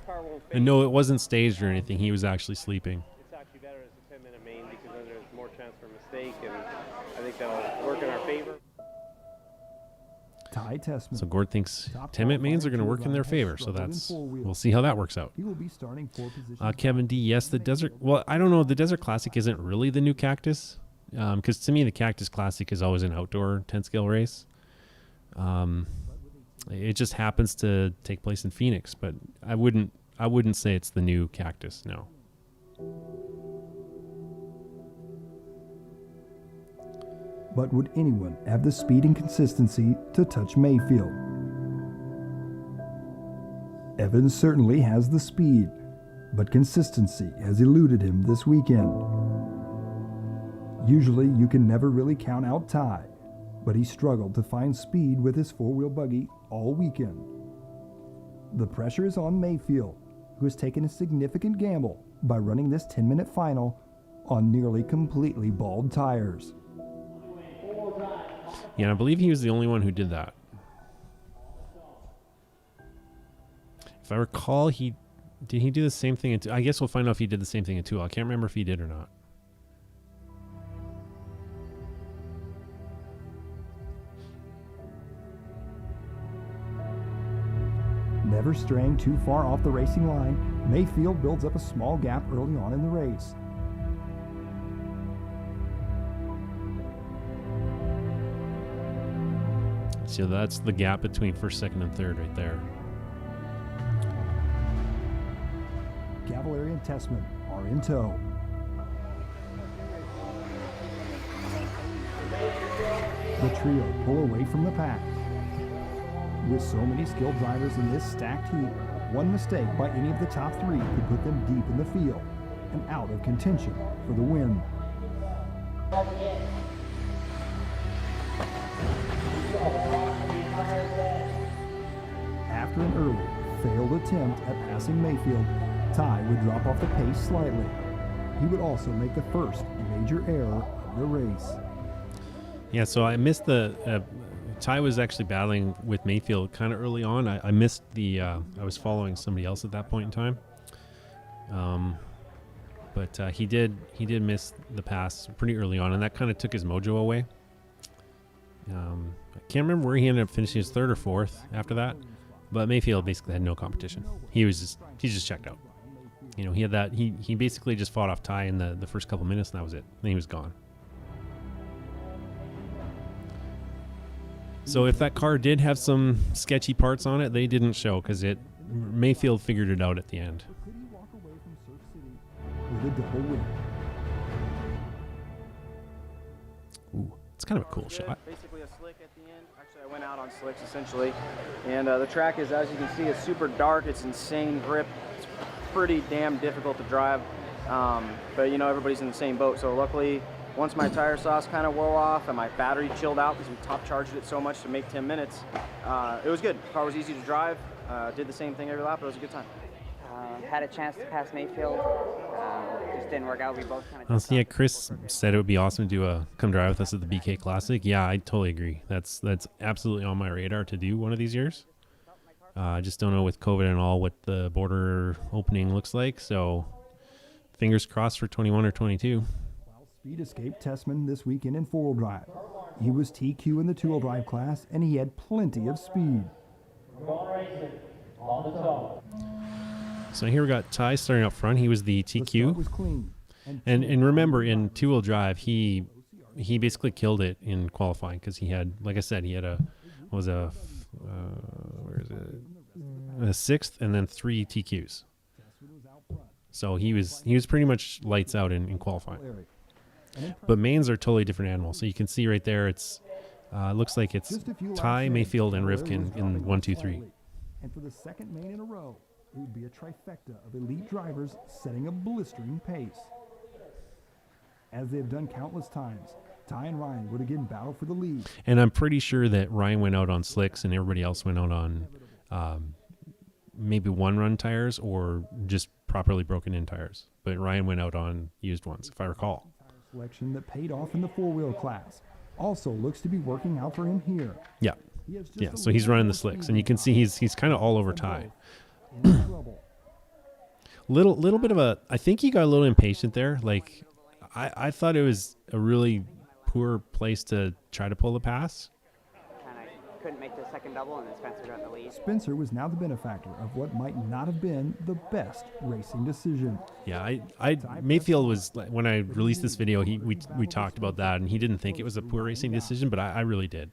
And no, it wasn't staged or anything. He was actually sleeping. It's actually better as a 10-minute main because then there's more chance for mistake, and I think that'll work in our favor. Ty Tesman. So Gord thinks 10-minute mains are going to work in their favor. So we'll see how that works out. He will be starting 4 positions. Kevin D, yes, the Desert. Well, I don't know. The Desert Classic isn't really the new Cactus, because to me the Cactus Classic is always an outdoor 10-scale race. It just happens to take place in Phoenix, but I wouldn't say it's the new Cactus. No. But would anyone have the speed and consistency to touch Mayfield? Evans certainly has the speed, but consistency has eluded him this weekend. Usually you can never really count out Ty, but he struggled to find speed with his 4-wheel buggy all weekend. The pressure is on Mayfield, who has taken a significant gamble by running this 10-minute final on nearly completely bald tires. Yeah, I believe he was the only one who did that. If I recall, did he do the same thing? I guess we'll find out if he did the same thing in 2. I can't remember if he did or not. Never straying too far off the racing line, Mayfield builds up a small gap early on in the race. So that's the gap between first, second, and third right there. Rivalry and Tesman are in tow. The trio pull away from the pack. With so many skilled drivers in this stacked heat, one mistake by any of the top three could put them deep in the field and out of contention for the win. After an early, failed attempt at passing Mayfield, Ty would drop off the pace slightly. He would also make the first major error of the race. Yeah, so I missed the... Ty was actually battling with Mayfield kind of early on. I missed the... I was following somebody else at that point in time. But he did miss the pass pretty early on, and that kind of took his mojo away. I can't remember where he ended up finishing, his third or fourth after that. But Mayfield basically had no competition. He just checked out. You know, he had that. He basically just fought off Ty in the first couple minutes, and that was it. Then he was gone. So if that car did have some sketchy parts on it, they didn't show because Mayfield figured it out at the end. Could he walk away from Surf City with a double win? Ooh, it's kind of a cool shot. Basically a slick at the end. Actually, I went out on slicks essentially, and the track is, as you can see, it's super dark. It's insane grip. It's pretty damn difficult to drive, but you know, everybody's in the same boat. So luckily, once my tire sauce kind of wore off and my battery chilled out because we top charged it so much to make 10 minutes, it was good. The car was easy to drive. Did the same thing every lap. It was a good time. Had a chance to pass Mayfield. Just didn't work out. We both kind of. Yeah, Chris said it would be awesome to come drive with us at the BK Classic. Yeah, I totally agree. That's absolutely on my radar to do one of these years. I just don't know with COVID and all what the border opening looks like. So fingers crossed for 21 or 22. Speed escaped Tesman this weekend in four-wheel drive. He was TQ in the two-wheel drive class, and he had plenty of speed. So here we got Ty starting up front. He was the TQ. The start was clean. And remember, in two-wheel drive, he basically killed it in qualifying because he had, like I said, he had a sixth and then 3 TQs. So he was pretty much lights out in qualifying. But mains are totally different animals. So you can see right there, it's looks like it's Ty, Mayfield, and Rivkin in 1, 2, 3. And for the second main in a row, it would be a trifecta of elite drivers setting a blistering pace. As they have done countless times, Ty and Ryan would again battle for the lead. And I'm pretty sure that Ryan went out on slicks and everybody else went out on maybe one-run tires or just properly broken-in tires. But Ryan went out on used ones, if I recall. Selection that paid off in the four-wheel class also looks to be working out for him here. Yeah. Yeah, so he's running the slicks, and you can see he's kind of all over Ty. little bit of a, I think he got a little impatient there. Like, I thought it was a really poor place to try to pull the pass. Kind of couldn't make the second double, and then Spencer got the lead. Spencer was now the benefactor of what might not have been the best racing decision. Yeah, Mayfield was, when I released this video, we talked about that, and he didn't think it was a poor racing decision, but I really did.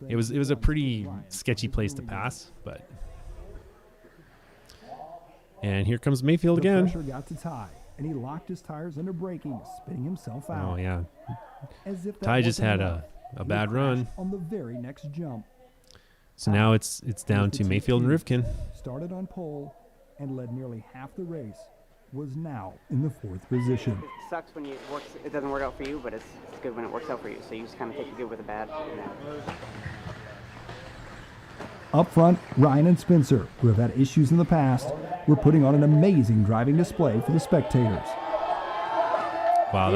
It was a pretty sketchy place to pass, but. And here comes Mayfield again. The pressure got to Ty, and he locked his tires under braking, spinning himself out. Oh yeah. As if Ty just had a bad run. On the very next jump. So now it's down to Mayfield and Rivkin. Started on pole and led nearly half the race. Was now in the fourth position. It sucks when it doesn't work out for you, but it's good when it works out for you. So you just kind of take the good with the bad. Up front, Ryan and Spencer, who have had issues in the past, were putting on an amazing driving display for the spectators. Wow,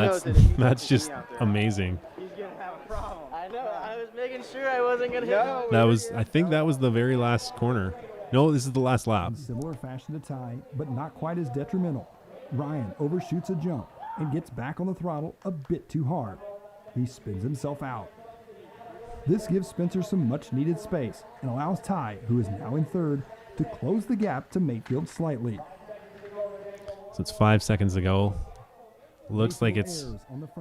that's just amazing. He's gonna have a problem. I know. I was making sure I wasn't gonna hit him. I think that was the very last corner. No, this is the last lap. In similar fashion to Ty, but not quite as detrimental. Ryan overshoots a jump and gets back on the throttle a bit too hard. He spins himself out. This gives Spencer some much-needed space and allows Ty, who is now in third, to close the gap to Mayfield slightly. So it's 5 seconds to go. Looks like it's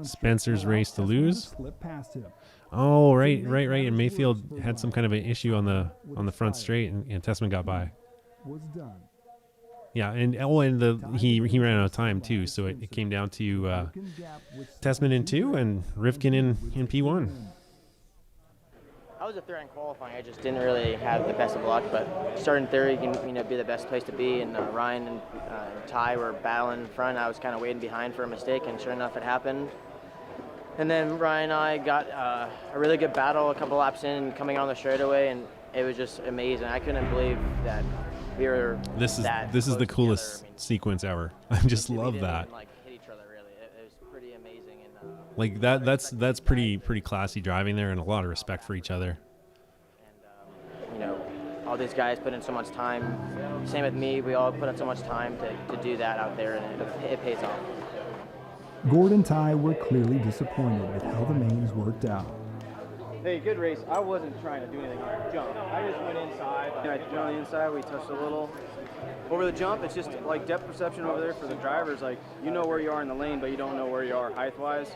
Spencer's race to lose. Oh, right. And Mayfield had some kind of an issue on the front straight, and Tesman got by. Was done. Yeah, and he ran out of time too, so it came down to Tesman in 2 and Rivkin in P1. I was a third in qualifying. I just didn't really have the best of luck, but starting third, you can be the best place to be. And Ryan and Ty were battling in front. I was kind of waiting behind for a mistake, and sure enough, it happened. And then Ryan and I got a really good battle a couple laps in, coming on the straightaway, and it was just amazing. I couldn't believe that we were. This is the coolest sequence ever. I just love that. Hit each other really. It was pretty amazing. And like that's pretty classy driving there, and a lot of respect for each other. And all these guys put in so much time. Same with me. We all put in so much time to do that out there, and it pays off. Gord and Ty were clearly disappointed with how the mains worked out. Hey, good race. I wasn't trying to do anything on the jump. I just went inside. I jumped on the inside. We touched a little. Over the jump, it's just like depth perception over there for the drivers. Like, you know where you are in the lane, but you don't know where you are height-wise.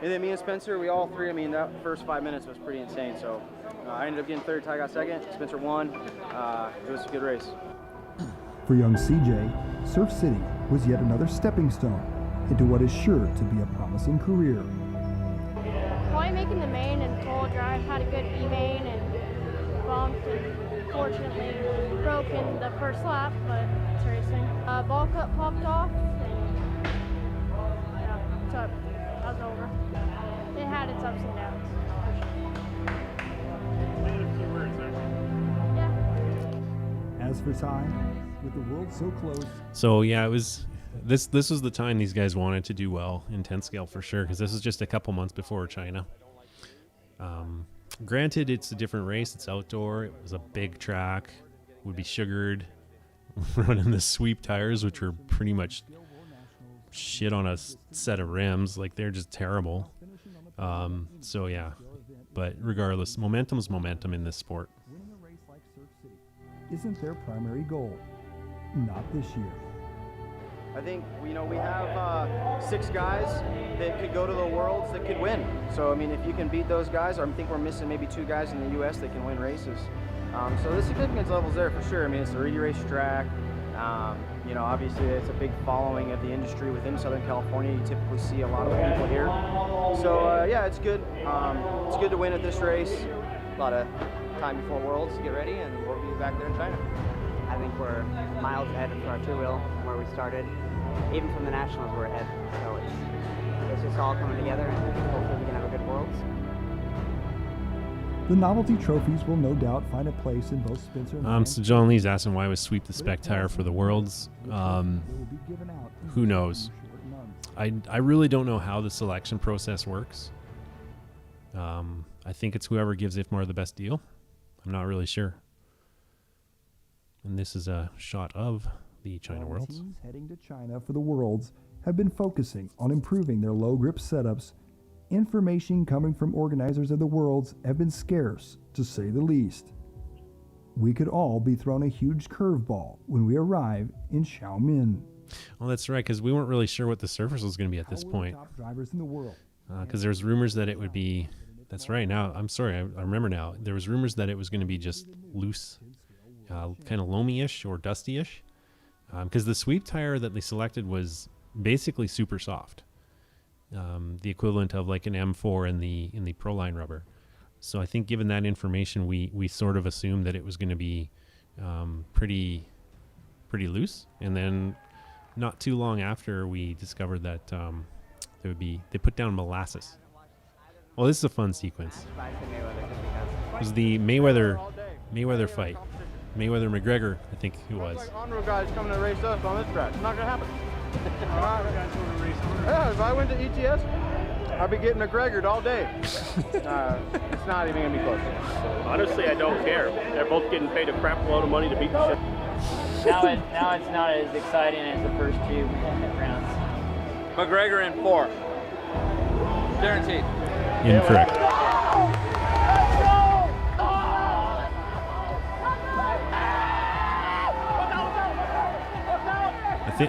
And then me and Spencer, we all three, that first 5 minutes was pretty insane. So I ended up getting third, Ty got second, Spencer won. It was a good race. For young CJ, Surf City was yet another stepping stone into what is sure to be a promising career. Probably making the main and full drive, had a good B-main and bumped and fortunately broke in the first lap, but it's racing. Ball cut popped off and so I was over. It had its ups and downs. Yeah. As for time, with the world so close. So yeah, it was. This was the time these guys wanted to do well in 10 scale for sure, because this is just a couple months before China. Granted, it's a different race. It's outdoor. It was a big track. Would be sugared. Running the sweep tires, which were pretty much shit on a set of rims. Like, they're just terrible. So yeah, but regardless, momentum's momentum in this sport. Winning a race like Surf City isn't their primary goal. Not this year. I think, we have 6 guys that could go to the Worlds that could win. So, if you can beat those guys, I think we're missing maybe 2 guys in the U.S. that can win races. So the significance level's there for sure. It's a really race track. Obviously it's a big following of the industry within Southern California. You typically see a lot of people here. So, yeah, it's good. It's good to win at this race. A lot of time before Worlds to get ready, and we'll be back there in China. I think we're miles ahead of our two-wheel where we started. Even from the Nationals, we're ahead. So it's just all coming together, and hopefully we can have a good Worlds. The novelty trophies will no doubt find a place in both Spencer and So John Lee's asking why was Sweep the Spec tire for the Worlds. Who knows? I really don't know how the selection process works. I think it's whoever gives IFMAR the best deal. I'm not really sure. And this is a shot of the China Worlds. Teams heading to China for the Worlds have been focusing on improving their low grip setups. Information coming from organizers of the Worlds have been scarce, to say the least. We could all be thrown a huge curveball when we arrive in Xiamen. Well, that's right, because we weren't really sure what the surface was going to be at this point. Top drivers in the world. Because there's rumors that it would be. That's right. Now I'm sorry. I remember now. There was rumors that it was going to be just loose, kind of loamy-ish or dusty-ish. Because the sweep tire that they selected was basically super soft. The equivalent of like an M4 in the Proline rubber. So I think given that information, we sort of assumed that it was going to be pretty loose. And then not too long after, we discovered that they put down molasses. Well, this is a fun sequence. It was the Mayweather fight. Mayweather McGregor, I think it was. Like on-road guys coming to race us on this track. It's not gonna happen. Yeah, if I went to ETS, I'd be getting McGregored all day. It's not even gonna be close. Honestly, I don't care. They're both getting paid a crap load of money to beat the shit. Now it's not as exciting as the first 2 rounds. McGregor in 4. Guaranteed. Incorrect.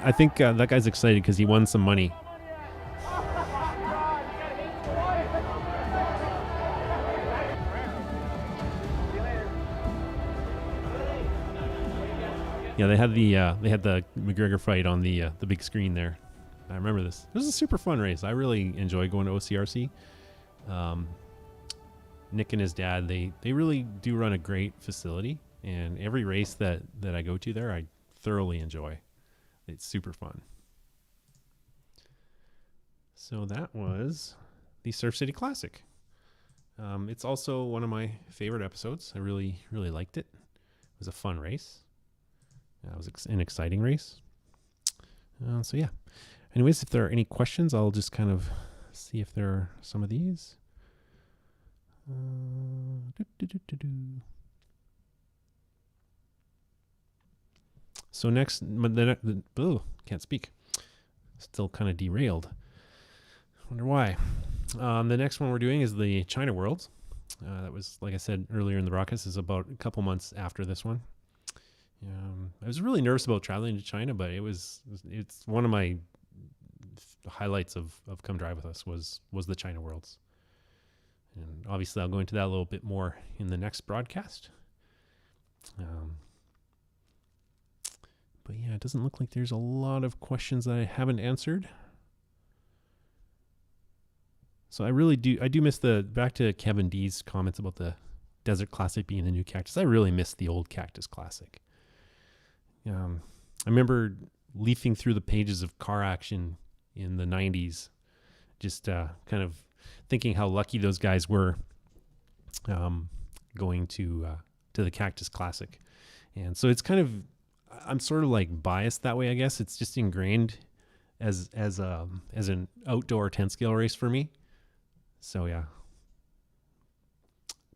I think that guy's excited because he won some money. Yeah, they had the McGregor fight on the big screen there. I remember this. It was a super fun race. I really enjoy going to OCRC. Nick and his dad, they really do run a great facility, and every race that I go to there, I thoroughly enjoy. It's super fun. So that was the Surf City Classic. It's also one of my favorite episodes. I really liked it. It was a fun race. It was an exciting race. So yeah. Anyways, if there are any questions, I'll just kind of see if there are some of these. So next, can't speak. Still kind of derailed. Wonder why. The next one we're doing is the China Worlds. That was, like I said earlier in the broadcast, is about a couple months after this one. I was really nervous about traveling to China, but it's one of my highlights of Come Drive With Us was the China Worlds. And obviously I'll go into that a little bit more in the next broadcast. But yeah, it doesn't look like there's a lot of questions that I haven't answered. So I do miss back to Kevin D's comments about the Desert Classic being the new Cactus. I really miss the old Cactus Classic. I remember leafing through the pages of Car Action in the 90s, just kind of thinking how lucky those guys were going to the Cactus Classic. And so it's kind of, I'm sort of like biased that way, I guess. It's just ingrained as an outdoor 10 scale race for me. So yeah.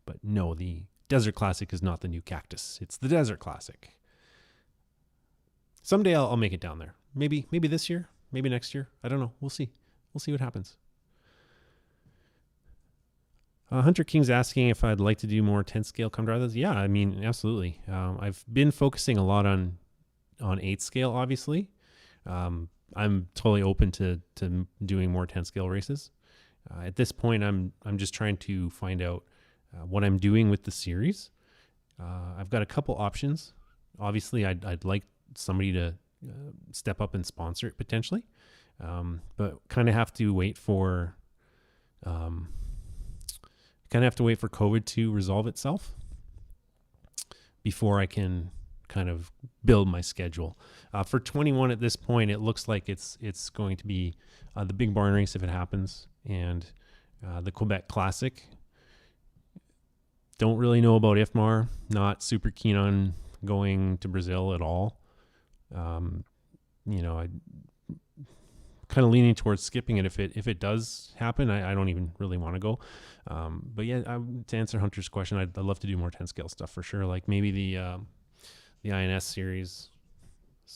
But no, the Desert Classic is not the new Cactus. It's the Desert Classic. Someday I'll make it down there. Maybe this year, maybe next year. I don't know. We'll see. We'll see what happens. Hunter King's asking if I'd like to do more 10 scale Come Drive This. Yeah, I mean, absolutely. I've been focusing a lot on 8 scale, obviously. I'm totally open to doing more 10 scale races. At this point, I'm just trying to find out what I'm doing with the series. I've got a couple options. Obviously, I'd like somebody to step up and sponsor it potentially, but kind of have to wait for COVID to resolve itself before I can kind of build my schedule. For 21 at this point, it looks like it's going to be the Big Barn Race if it happens, and the Quebec Classic. Don't really know about IFMAR. Not super keen on going to Brazil at all. I kind of leaning towards skipping it if it does happen. I don't even really want to go. But yeah, to answer Hunter's question, I'd love to do more 10 scale stuff for sure. Like maybe the INS series,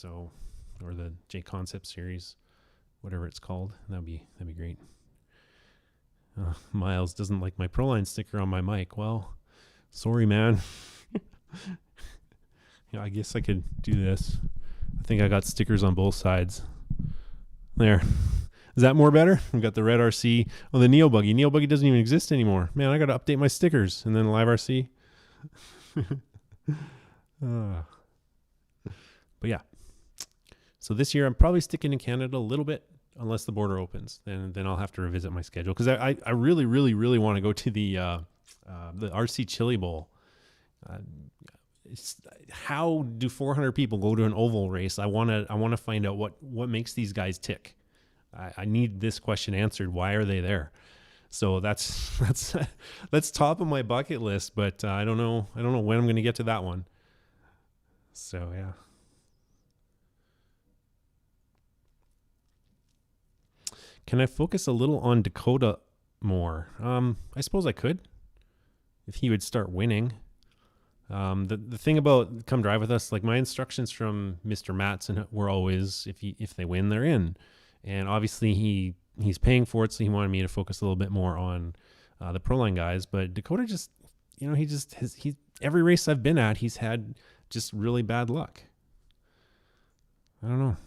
or the J Concept series, whatever it's called. That'd be great. Miles doesn't like my Proline sticker on my mic. Well, sorry, man. I guess I could do this. I think I got stickers on both sides. There. Is that more better? I've got the red RC. Oh, the Neo Buggy. Neo Buggy doesn't even exist anymore. Man, I got to update my stickers. And then Live RC. But yeah. So this year I'm probably sticking in Canada a little bit, unless the border opens. Then I'll have to revisit my schedule, because I really, really, really want to go to the RC Chili Bowl. How do 400 people go to an oval race? I want to find out what makes these guys tick. I need this question answered. Why are they there? So that's top of my bucket list, but I don't know when I'm going to get to that one. So yeah. Can I focus a little on Dakota more? I suppose I could, if he would start winning. The thing about Come Drive With Us, like my instructions from Mr. Matson were always, if they win, they're in. And obviously he's paying for it, so he wanted me to focus a little bit more on the Proline guys. But Dakota just, every race I've been at, he's had just really bad luck. I don't know.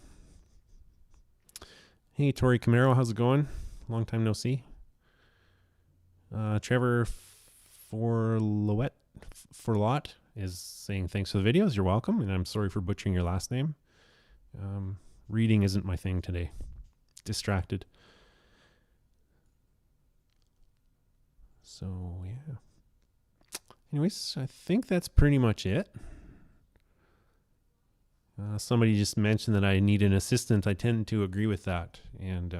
Hey, Tori Camaro, how's it going? Long time no see. Trevor Forlot is saying thanks for the videos. You're welcome, and I'm sorry for butchering your last name. Reading isn't my thing today. Distracted. So, yeah. Anyways, I think that's pretty much it. Somebody just mentioned that I need an assistant. I tend to agree with that, and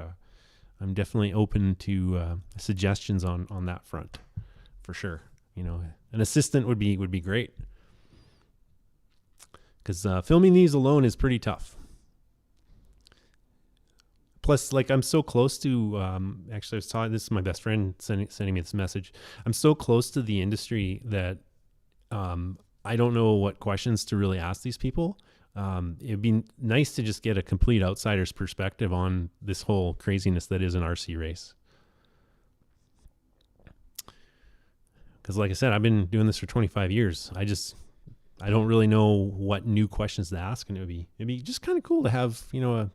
I'm definitely open to suggestions on that front, for sure. You know, an assistant would be great, because filming these alone is pretty tough. Plus, like, I'm so close to. Actually, I was talking. This is my best friend sending me this message. I'm so close to the industry that I don't know what questions to really ask these people. It'd be nice to just get a complete outsider's perspective on this whole craziness that is an RC race. Because like I said, I've been doing this for 25 years. I don't really know what new questions to ask, and it'd be just kind of cool to have, you know,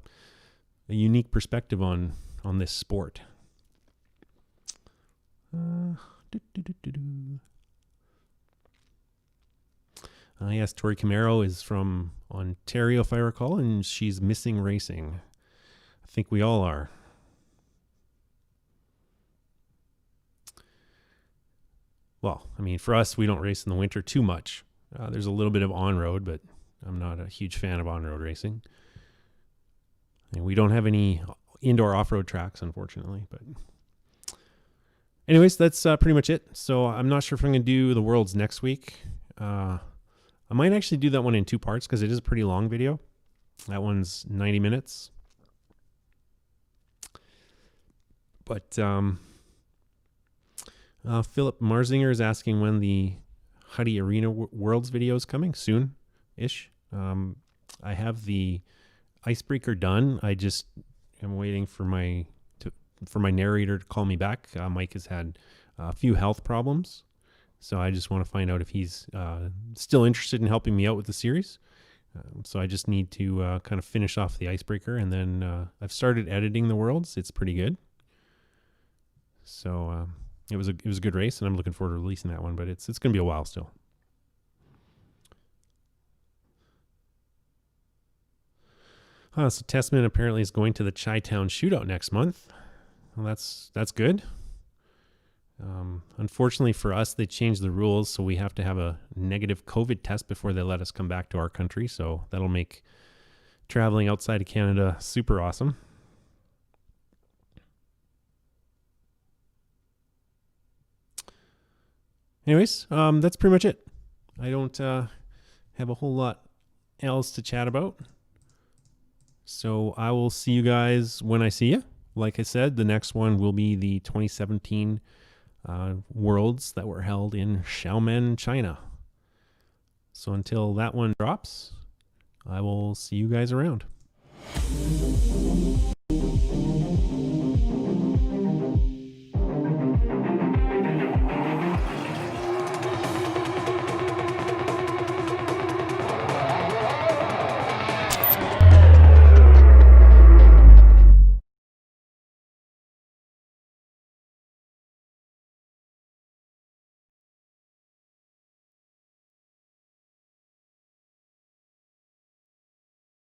a unique perspective on this sport. Yes, Tori Camaro is from Ontario, if I recall, and she's missing racing. I think we all are. Well, I mean, for us, we don't race in the winter too much. There's a little bit of on-road, but I'm not a huge fan of on-road racing. And we don't have any indoor off-road tracks, unfortunately. But anyways, that's pretty much it. So I'm not sure if I'm going to do the Worlds next week. I might actually do that one in 2 parts because it is a pretty long video. That one's 90 minutes. But Philip Marzinger is asking when the Huddy Arena Worlds video is coming. Soon-ish. I have the icebreaker done. I just am waiting for my narrator to call me back. Mike has had a few health problems. So I just want to find out if he's still interested in helping me out with the series. So I just need to kind of finish off the icebreaker, and then I've started editing the Worlds. It's pretty good. So it was a good race, and I'm looking forward to releasing that one. But it's going to be a while still. So Tesman apparently is going to the Chi-Town Shootout next month. Well, that's good. Unfortunately for us, they changed the rules, so we have to have a negative COVID test before they let us come back to our country. So that'll make traveling outside of Canada super awesome. Anyways, that's pretty much it. I don't have a whole lot else to chat about. So I will see you guys when I see you. Like I said, the next one will be the 2017 Worlds that were held in Xiamen, China. So until that one drops, I will see you guys around.